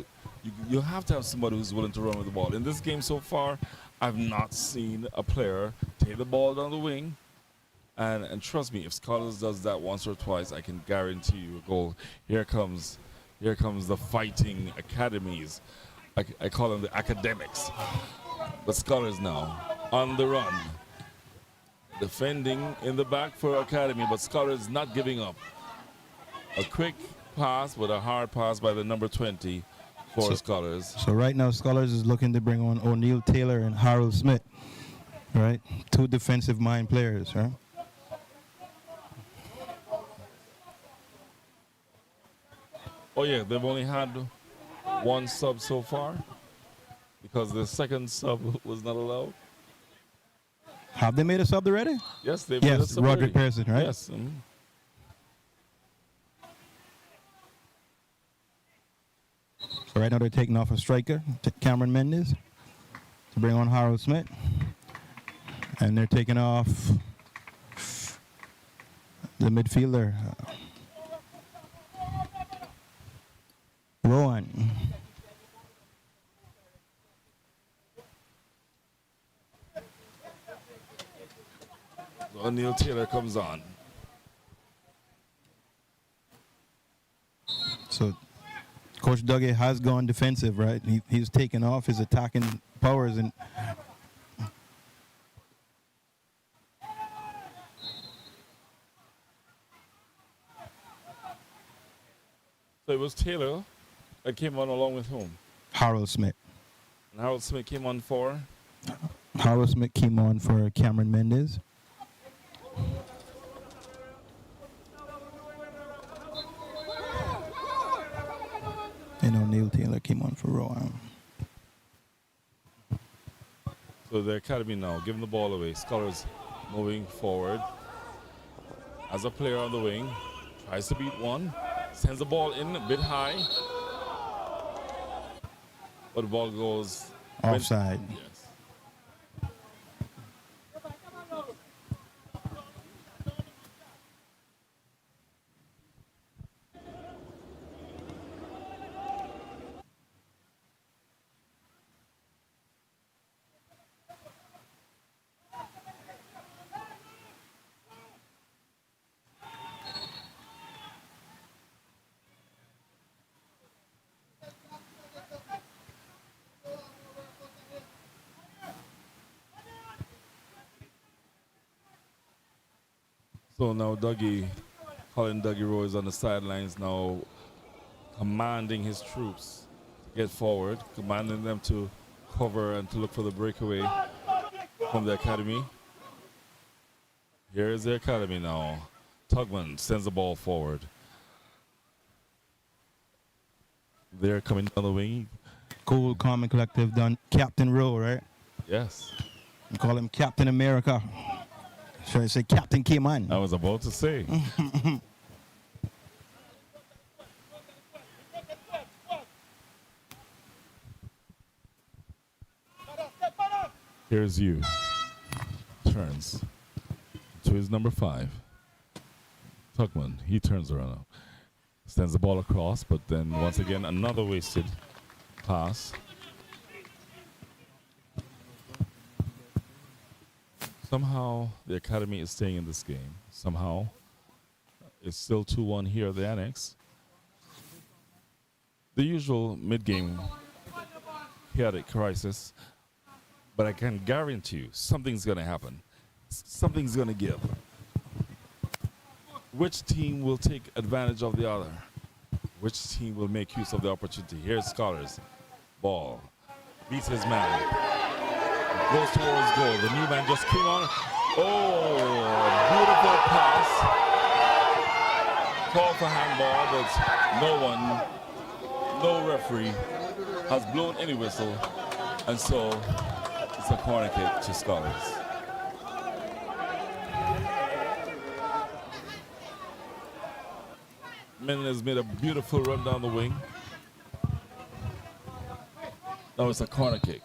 you have to have somebody who's willing to run with the ball. In this game so far, I've not seen a player take the ball down the wing, and trust me, if Scholars does that once or twice, I can guarantee you a goal. Here comes the fighting academies. I call them the academics. But Scholars now on the run, defending in the back for Academy, but Scholars not giving up. A quick pass, but a hard pass by the number 20 for Scholars. So right now, Scholars is looking to bring on O'Neal Taylor and Harold Smith, right? 2 defensive mind players, right? Oh yeah, they've only had 1 sub so far because the second sub was not allowed. Have they made a sub already? Yes, they've made a sub already. Roderick Pearson, right? Yes. So right now they're taking off a striker, Cameron Mendes, to bring on Harold Smith. And they're taking off the midfielder, Rowan. O'Neal Taylor comes on. So Coach Dougie has gone defensive, right? He's taken off his attacking powers and so it was Taylor that came on along with whom? Harold Smith. And Harold Smith came on for? Harold Smith came on for Cameron Mendes. And O'Neal Taylor came on for Rowan. So the academy now giving the ball away. Scholars moving forward. As a player on the wing, tries to beat one, sends the ball in a bit high. But the ball goes offside. Yes. So now Colin Dougie Rowe is on the sidelines now, commanding his troops to get forward, commanding them to cover and to look for the breakaway from the academy. Here is the academy now. Tugman sends the ball forward. They're coming down the wing. Cool, calm, and collective done. Captain Rowe, right? Yes. You call him Captain America. Should I say Captain Cayman? I was about to say. Here's you. Turns to his number 5. Tuckman, he turns around. Sends the ball across, but then once again another wasted pass. Somehow the academy is staying in this game. Somehow it's still 2-1 here at the annex. The usual mid-game chaotic crisis, but I can guarantee you something's going to happen. Something's going to give. Which team will take advantage of the other? Which team will make use of the opportunity? Here's Scholars. Ball. Beats his man. Goes towards goal. The new man just came on. Oh, beautiful pass. Call for handball, but no referee has blown any whistle. And so it's a corner kick to Scholars. Menendez made a beautiful run down the wing. Now it's a corner kick.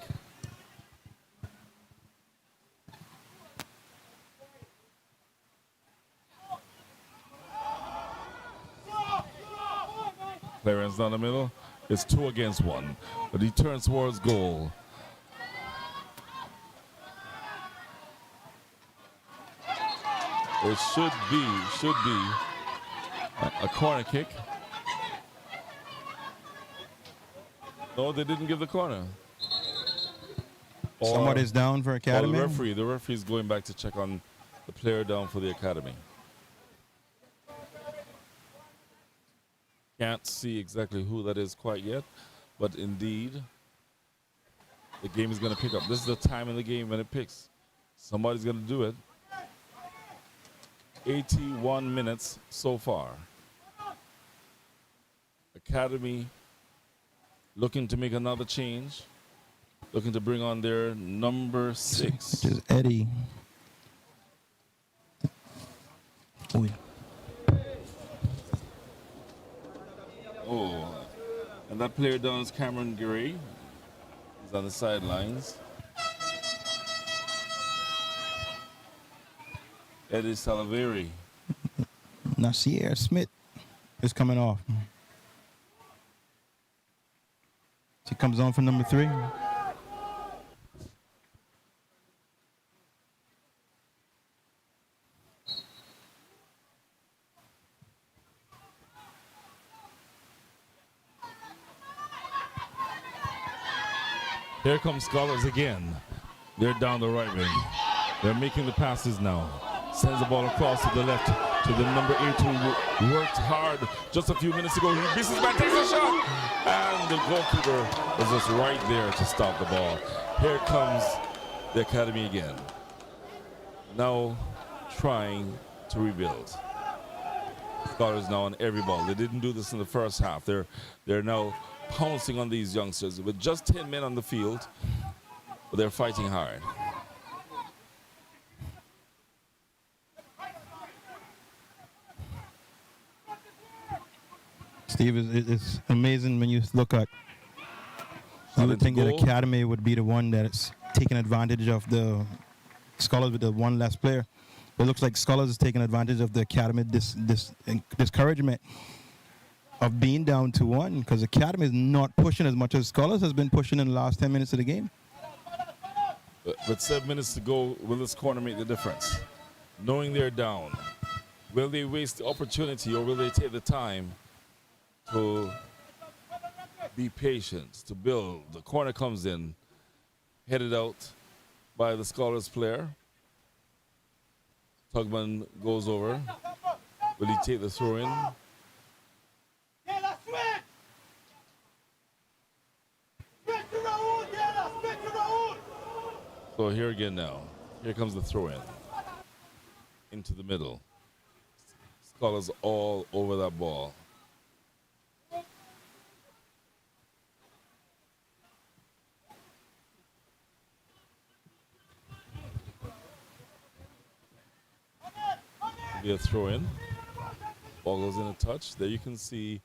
Clearance down the middle. It's 2 against 1. But he turns towards goal. It should be a corner kick. No, they didn't give the corner. Somebody's down for Academy. The referee is going back to check on the player down for the Academy. Can't see exactly who that is quite yet, but indeed, the game is going to pick up. This is the time in the game when it picks. Somebody's going to do it. 81 minutes so far. Academy looking to make another change, looking to bring on their number 6. Which is Eddie. Oh, yeah. Oh, and that player down is Cameron Gray. He's on the sidelines. Eddie Salaveri. Nasir Smith is coming off. He comes on for number 3. Here comes Scholars again. They're down the right wing. They're making the passes now. Sends the ball across to the left to the number 8 who worked hard just a few minutes ago. He misses man, takes a shot. And the goalkeeper is just right there to stop the ball. Here comes the Academy again. Now trying to rebuild. Scholars now on every ball. They didn't do this in the first half. They're now pouncing on these youngsters with just 10 men on the field, but they're fighting hard. Steve, it's amazing when you look at. You would think that Academy would be the one that's taking advantage of the Scholars with the one less player. But it looks like Scholars is taking advantage of the Academy discouragement of being down to 1, because Academy is not pushing as much as Scholars has been pushing in the last 10 minutes of the game. But 7 minutes to go, will this corner make the difference? Knowing they're down, will they waste the opportunity or will they take the time to be patient, to build? The corner comes in, headed out by the Scholars player. Tugman goes over. Will he take the throw in? So here again now. Here comes the throw in. Into the middle. Scholars all over that ball. Be a throw in. Ball goes in a touch. There you can see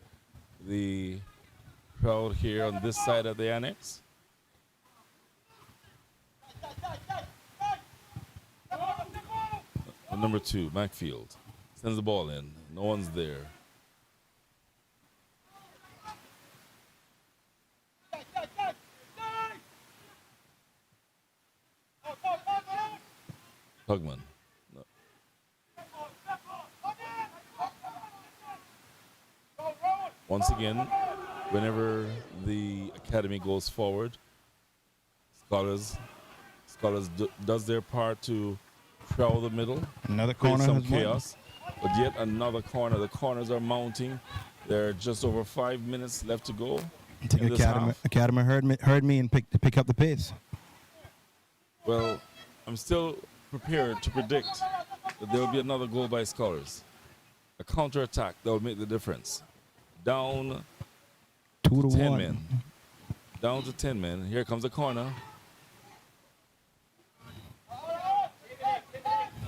the crowd here on this side of the annex. Number 2, Macfield, sends the ball in. No one's there. Tugman. No. Once again, whenever the academy goes forward, Scholars does their part to crowd the middle. Another create corner some has won. chaos. But yet another corner. The corners are mounting. There are just over 5 minutes left to go. I think in this half. Academy heard me and pick up the pace. Well, I'm still prepared to predict that there will be another goal by Scholars. A counter-attack that will make the difference. Down 2 to 10 1. men. Down to 10 men. Here comes the corner.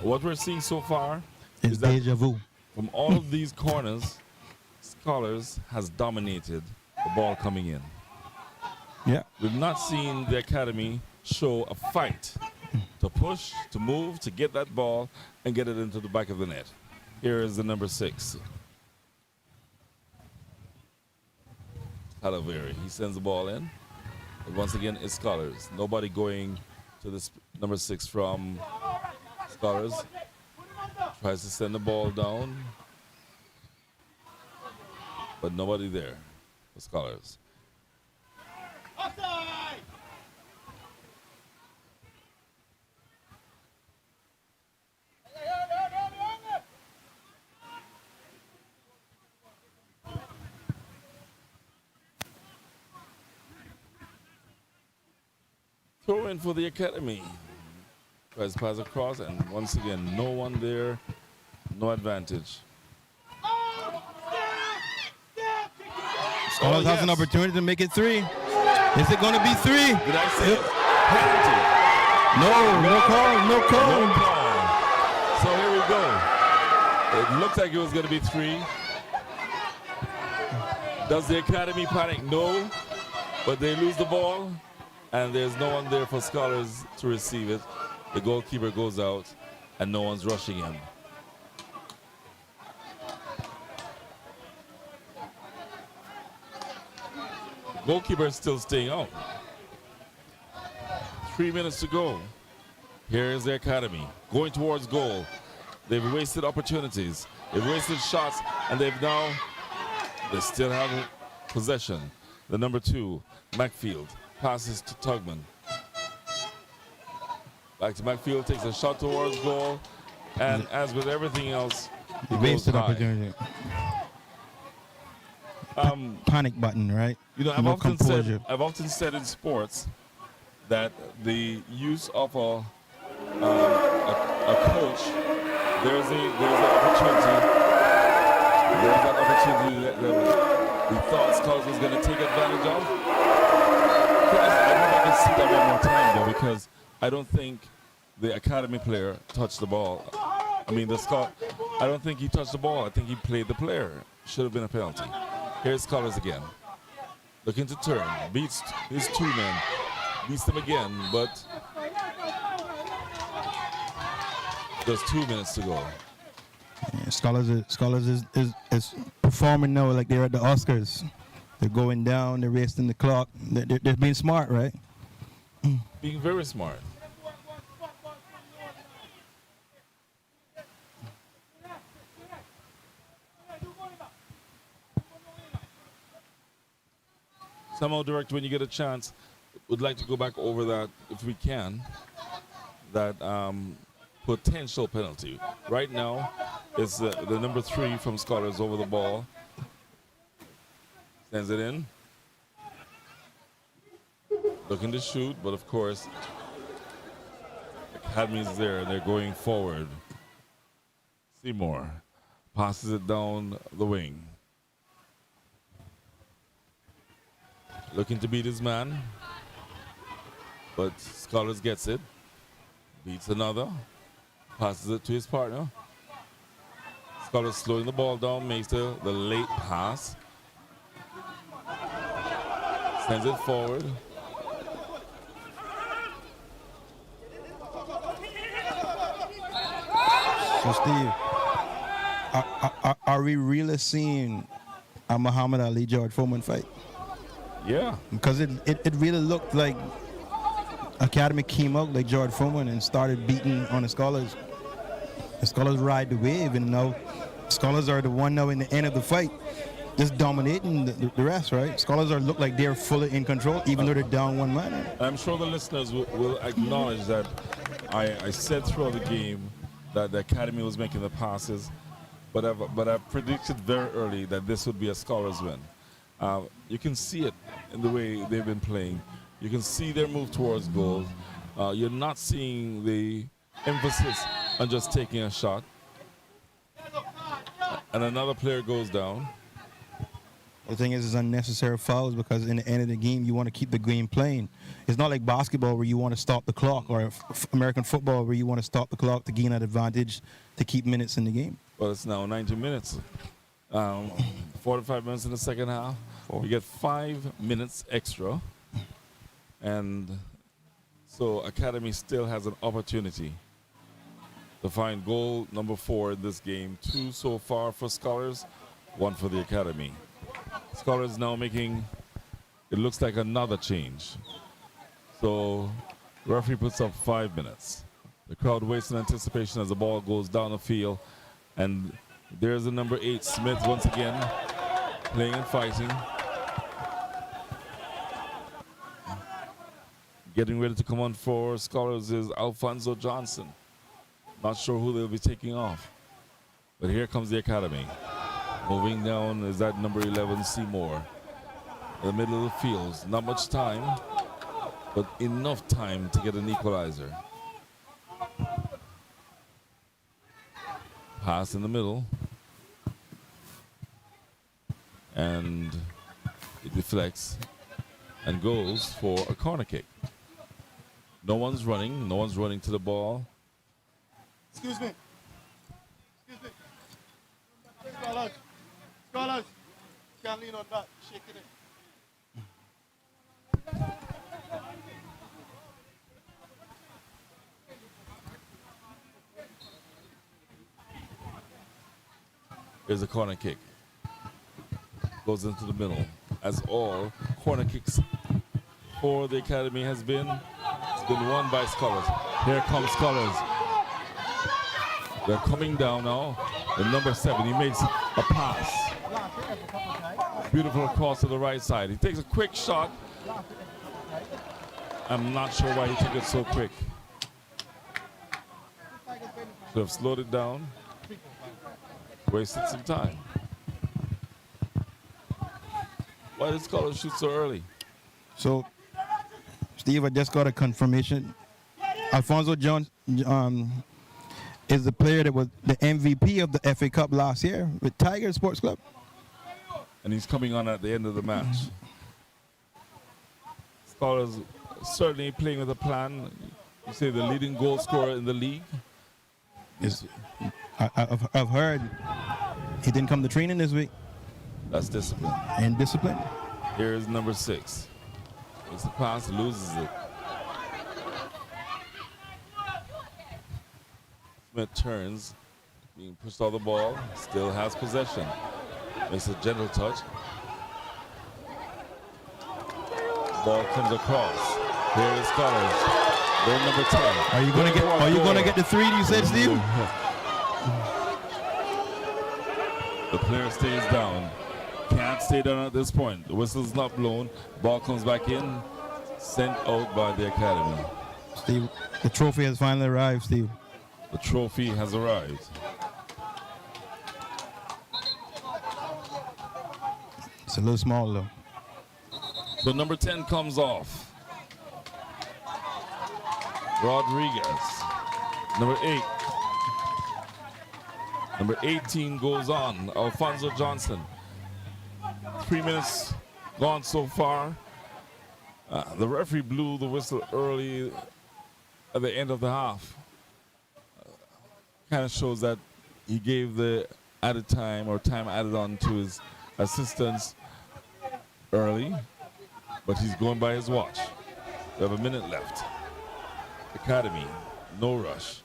What we're seeing so far It's is that deja vu. from all of these corners, Scholars has dominated the ball coming in. Yeah. We've not seen the academy show a fight to push, to move, to get that ball and get it into the back of the net. Here is the number 6. Talaveri. He sends the ball in. But once again, it's Scholars. Nobody going to this number 6 from Scholars. Tries to send the ball down. But nobody there for Scholars. Throw in for the academy. Tries to pass across, and once again, no one there, no advantage. Scholars has an opportunity to make it 3. Is it going to be 3? Did I say it? Penalty. No call. No call. So here we go. It looked like it was going to be 3. Does the academy panic? No. But they lose the ball, and there's no one there for Scholars to receive it. The goalkeeper goes out, and no one's rushing him. The goalkeeper is still staying out. 3 minutes to go. Here is the academy going towards goal. They've wasted opportunities. They've wasted shots, and they still have possession. The number 2, Macfield, passes to Tugman. Back to Macfield, takes a shot towards goal, and as with everything else, he Wasted goes high. opportunity. Panic button, right? You know, No composure. I've often said in sports that the use of a coach, there's an opportunity that we thought Scholars was going to take advantage of. I don't know if I can see that one more time though, because I don't think the academy player touched the ball. I mean, I don't think he touched the ball. I think he played the player. Should have been a penalty. Here's Scholars again. Looking to turn. Beats his 2 men. Beats them again, but there's 2 minutes to go. Yeah, Scholars is performing now like they're at the Oscars. They're going down. They're racing the clock. They're being smart, right? Being very smart. Somehow, Director, when you get a chance, would like to go back over that, if we can, that potential penalty. Right now, it's the number 3 from Scholars over the ball. Sends it in. Looking to shoot, but of course, Academy's there and they're going forward. Seymour passes it down the wing. Looking to beat his man, but Scholars gets it. Beats another. Passes it to his partner. Scholars slowing the ball down, makes the late pass. Sends it forward. So, Steve, are we really seeing a Muhammad Ali George Foreman fight? Yeah. Because it really looked like Academy came out like George Foreman and started beating on the Scholars. The Scholars ride the wave, and now Scholars are the one now in the end of the fight, just dominating the rest, right? Scholars look like they're fully in control, even though they're down one man. I'm sure the listeners will acknowledge that I said throughout the game that the Academy was making the passes, but I've predicted very early that this would be a Scholars win. You can see it in the way they've been playing. You can see their move towards goal. You're not seeing the emphasis on just taking a shot. And another player goes down. The thing is, it's unnecessary fouls because in the end of the game, you want to keep the game playing. It's not like basketball where you want to stop the clock, or American football where you want to stop the clock to gain an advantage to keep minutes in the game. Well, it's now 90 minutes. 45 minutes in the second half. We get 5 minutes extra. And so Academy still has an opportunity to find goal number 4 in this game. 2 so far for Scholars, 1 for the Academy. Scholars now making, it looks like another change. So referee puts up 5 minutes. The crowd waits in anticipation as the ball goes down the field. And there's the number 8, Smith, once again, playing and fighting. Getting ready to come on for Scholars is Alfonso Johnson. Not sure who they'll be taking off. But here comes the Academy. Moving down is that number 11, Seymour. In the middle of the field. Not much time, but enough time to get an equalizer. Pass in the middle. And it deflects and goes for a corner kick. No one's running. No one's running to the ball. Excuse me. Scholars. Can't lean on that. Shake it in. Here's a corner kick. Goes into the middle. As all corner kicks for the Academy has been, it's been won by Scholars. Here comes Scholars. They're coming down now. The number 7, he makes a pass. Beautiful cross to the right side. He takes a quick shot. I'm not sure why he took it so quick. Should have slowed it down. Wasted some time. Why did Scholars shoot so early? So, Steve, I just got a confirmation. Alfonso Johnson is the player that was the MVP of the FA Cup last year with Tiger Sports Club. And he's coming on at the end of the match. Scholars certainly playing with a plan. You say the leading goal scorer in the league. I've heard he didn't come to training this week. That's discipline. And discipline. Here is number 6. It's the pass, loses it. Smith turns, being pushed off the ball, still has possession. Makes a gentle touch. Ball comes across. Here is Scholars. They're number 10. Are you gonna get the 3 you said, Steve? The player stays down. Can't stay down at this point. The whistle's not blown. Ball comes back in. Sent out by the Academy. Steve, the trophy has finally arrived, Steve. The trophy has arrived. It's a little small though. So number 10 comes off. Rodriguez. Number 8. Number 18 goes on. Alfonso Johnson. 3 minutes gone so far. The referee blew the whistle early at the end of the half. Kind of shows that he gave the added time or time added on to his assistants early, but he's going by his watch. We have a minute left. Academy, no rush.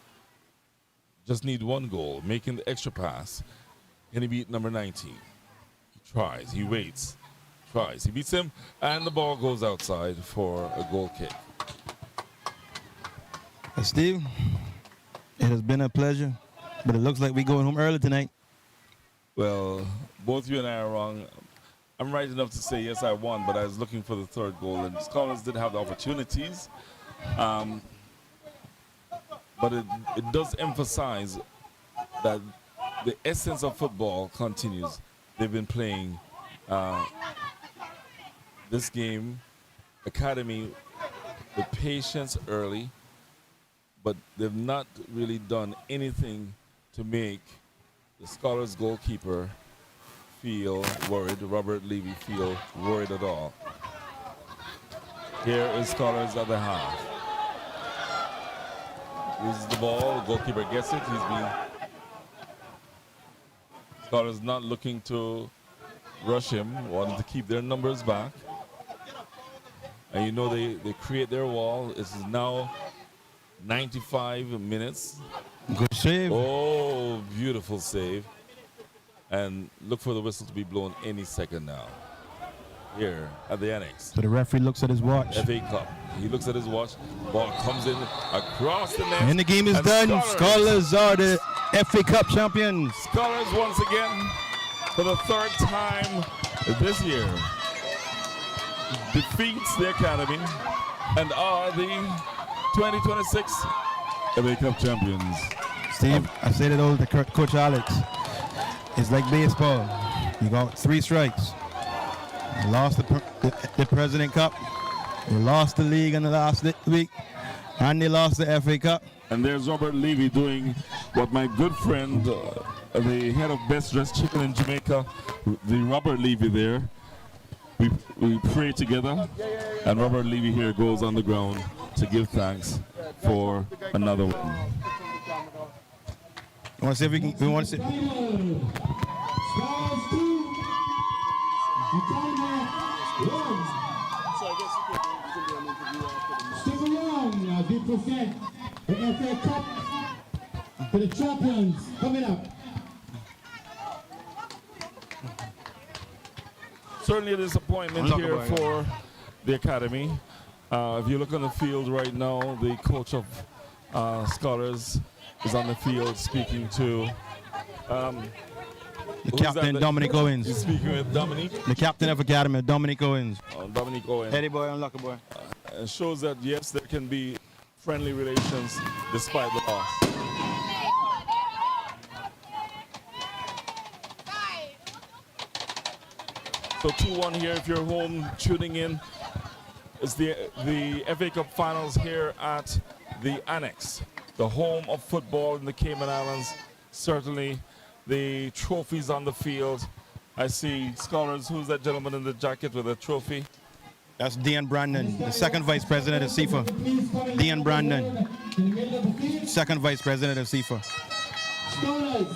Just need one goal, making the extra pass. Can he beat number 19? He tries, he waits, tries. He beats him, and the ball goes outside for a goal kick. Steve, it has been a pleasure, but it looks like we're going home early tonight. Well, both you and I are wrong. I'm right enough to say, yes, I won, but I was looking for the third goal, and Scholars did have the opportunities. But it does emphasize that the essence of football continues. They've been playing this game, Academy, with patience early, but they've not really done anything to make the Scholars goalkeeper feel worried, Robert Levy feel worried at all. Here is Scholars at the half. Loses the ball, the goalkeeper gets it. Scholars not looking to rush him, wanting to keep their numbers back. And you know they create their wall. This is now 95 minutes. Good save. Oh, beautiful save. And look for the whistle to be blown any second now. Here at the annex. So the referee looks at his watch. FA Cup. He looks at his watch. Ball comes in across the net. And the game is done. Scholars are the FA Cup champions. Scholars once again, for the third time this year, defeats the Academy and are the 2026 FA Cup champions. Steve, I said it all to Coach Alex. It's like baseball. You got 3 strikes. You lost the President Cup. You lost the league in the last week. And they lost the FA Cup. And there's Robert Levy doing what my good friend, the head of Best Dressed Chicken in Jamaica, the Robert Levy there. We pray together. And Robert Levy here goes on the ground to give thanks for another win. You want to see if we want to see. Stick around as we present the FA Cup to the champions coming up. Certainly a disappointment here for the Academy. If you look on the field right now, the coach of Scholars is on the field speaking to the captain, Dominic Owens. He's speaking with Dominic. The captain of Academy, Dominic Owens. Dominic Owens. Eddie boy, unlucky boy. It shows that, yes, there can be friendly relations despite the loss. So 2-1 here if you're home tuning in. It's the FA Cup finals here at the Annex, the home of football in the Cayman Islands. Certainly the trophies on the field. I see Scholars. Who's that gentleman in the jacket with a trophy? That's Dean Brandon, the second vice president of SIFA. Dean Brandon, second vice president of SIFA. Scholars.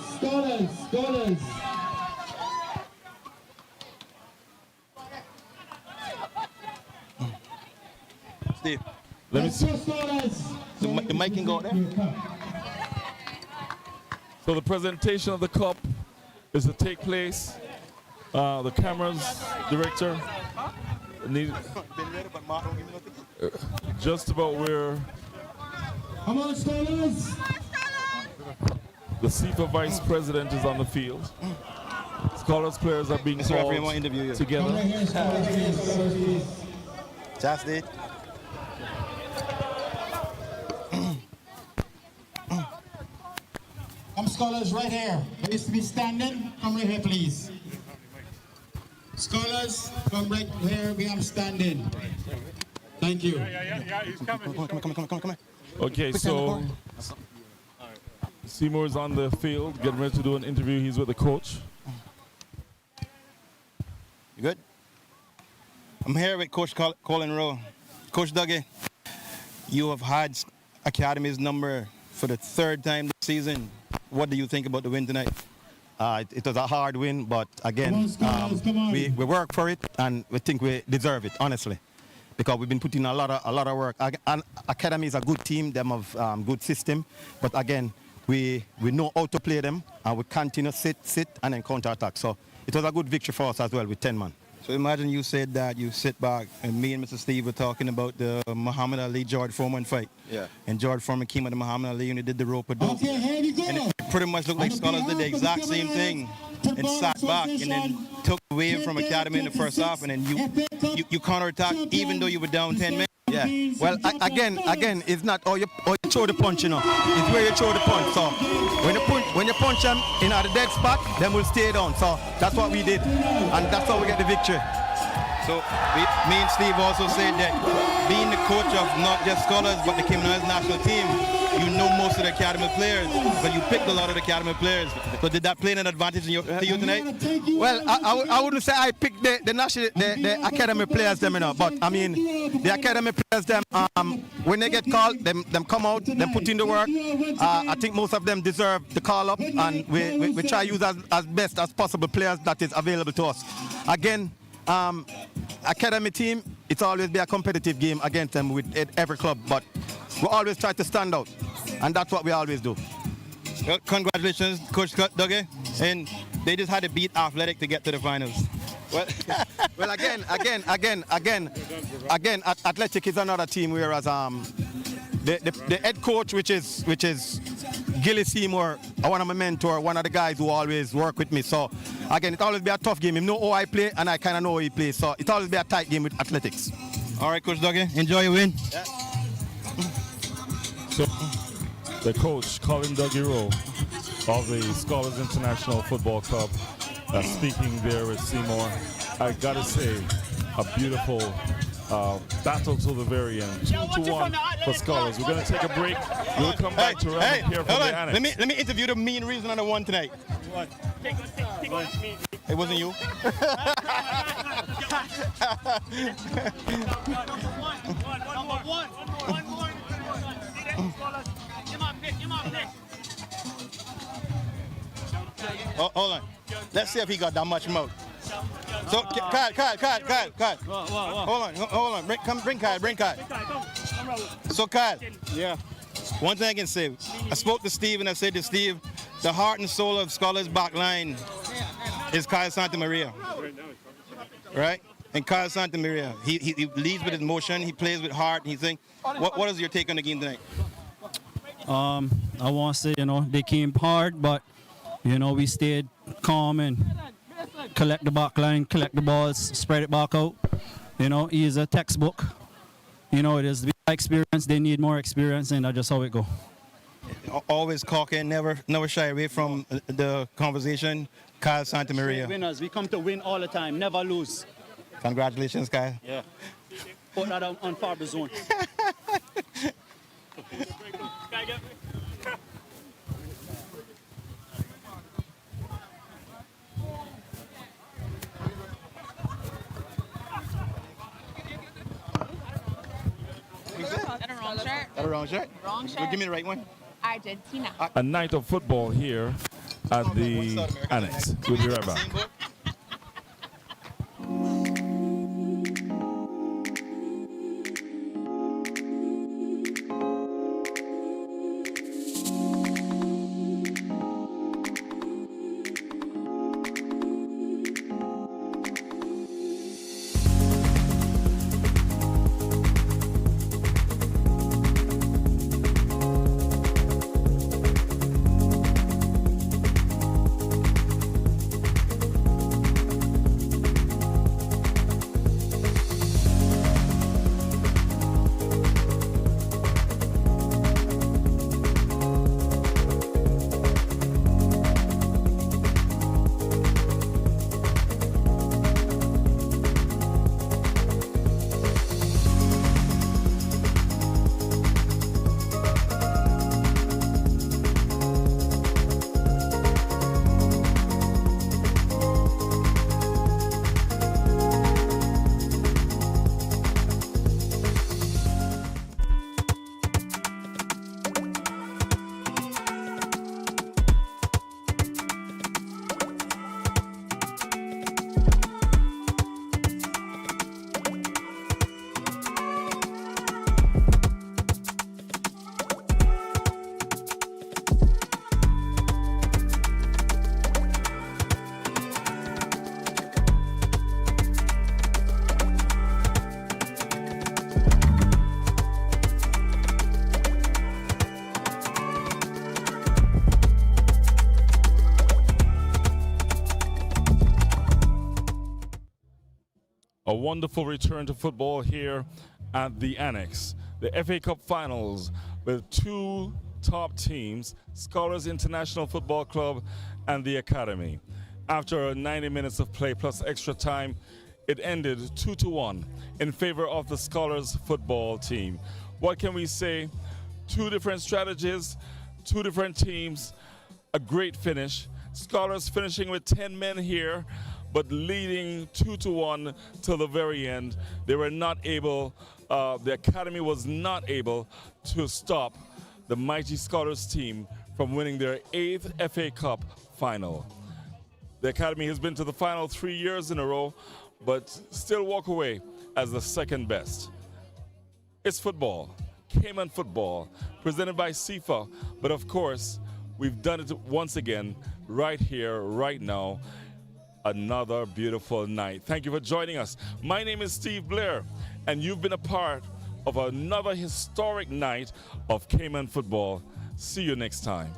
Steve, let me see. The mic can go there. So the presentation of the cup is to take place. The cameras, director, need just about where Come on, Scholars. the SIFA vice president is on the field. Scholars players are being called together. Just it. scholars right here. They used to be standing. Come right here, please. Scholars, come right here. We are standing. Thank you. Come on. Okay, so Seymour's on the field, getting ready to do an interview. He's with the coach. You good? I'm here with Coach Colin Rowe. Coach Dougie, you have had Academy's number for the third time this season. What do you think about the win tonight? It was a hard win, but again, we work for it and we think we deserve it, honestly, because we've been putting a lot of work. And Academy is a good team, them have good system, but again, we know how to play them and we continue sit and then counter attack. So it was a good victory for us as well with 10 man. So imagine you said that you sit back and me and Mr. Steve were talking about the Muhammad Ali George Foreman fight. Yeah. And George Foreman came at the Muhammad Ali and he did the rope a dope. Okay, here we go. And it pretty much looked like Scholars did the exact same thing and sat back and then took away from Academy in the first half and then you counterattacked even though you were down 10 minutes. Yeah. Well, again, it's not how you throw the punch, you know. It's where you throw the punch. So when you punch them in at the dead spot, then we'll stay down. So that's what we did, and that's how we get the victory. So me and Steve also said that being the coach of not just Scholars but the Cayman national team, you know most of the academy players, but you picked a lot of the academy players. So did that play an advantage to you tonight? Well, I wouldn't say I picked the academy players them, you know, but I mean the academy players them when they get called, them come out, them put in the work. I think most of them deserve the call up, and we try to use as best as possible players that is available to us. Again. Academy team, it's always be a competitive game against them with every club, but we always try to stand out, and that's what we always do. Well, congratulations, Coach Dougie, and they just had to beat Athletic to get to the finals. Well, again, Athletic is another team, whereas the head coach, which is Gilly Seymour, one of my mentor, one of the guys who always work with me. So again, it always be a tough game. He know how I play, and I kind of know how he plays. So it always be a tight game with Athletics. All right, Coach Dougie, enjoy your win. Yeah. So the coach, Colin Dougie Rowe of the Scholars International Football Club, speaking there with Seymour. I gotta say, a beautiful battle till the very end. 2-1 for Scholars. We're gonna take a break. We'll come back to round up here from the annex. Let me interview the mean reason on the one tonight. What? It wasn't you. Oh, hold on. Let's see if he got that much mouth. So, Kyle. Hold on. Bring Kyle. So, Kyle. Yeah. One thing I can say, I spoke to Steve and I said to Steve, the heart and soul of Scholars' back line is Kyle Santa Maria. Right? And Kyle Santa Maria, he leads with his motion, he plays with heart, he thinks. What is your take on the game tonight? I want to say, they came hard, but, we stayed calm and collect the back line, collect the balls, spread it back out. He is a textbook. It is the experience. They need more experience, and that's just how it go. Always cocky, never shy away from the conversation. Kyle Santa Maria. Winners. We come to win all the time, never lose. Congratulations, Kyle. Yeah. Put that on Faber zone. Got a wrong shirt? Wrong shirt. Well, give me the right one. Argentina. A night of football here at the annex. We'll be right back. A wonderful return to football here at the Annex. The FA Cup Finals with two top teams, Scholars International Football Club and the Academy. After 90 minutes of play plus extra time, it ended 2-1 in favor of the Scholars football team. What can we say? Two different strategies, two different teams, a great finish. Scholars finishing with 10 men here, but leading 2-1 till the very end. They were not able, the Academy was not able to stop the mighty Scholars team from winning their 8th FA Cup final. The Academy has been to the final 3 years in a row, but still walk away as the second best. It's football, Cayman football, presented by SIFA, but of course, we've done it once again, right here, right now. Another beautiful night. Thank you for joining us. My name is Steve Blair, and you've been a part of another historic night of Cayman football. See you next time.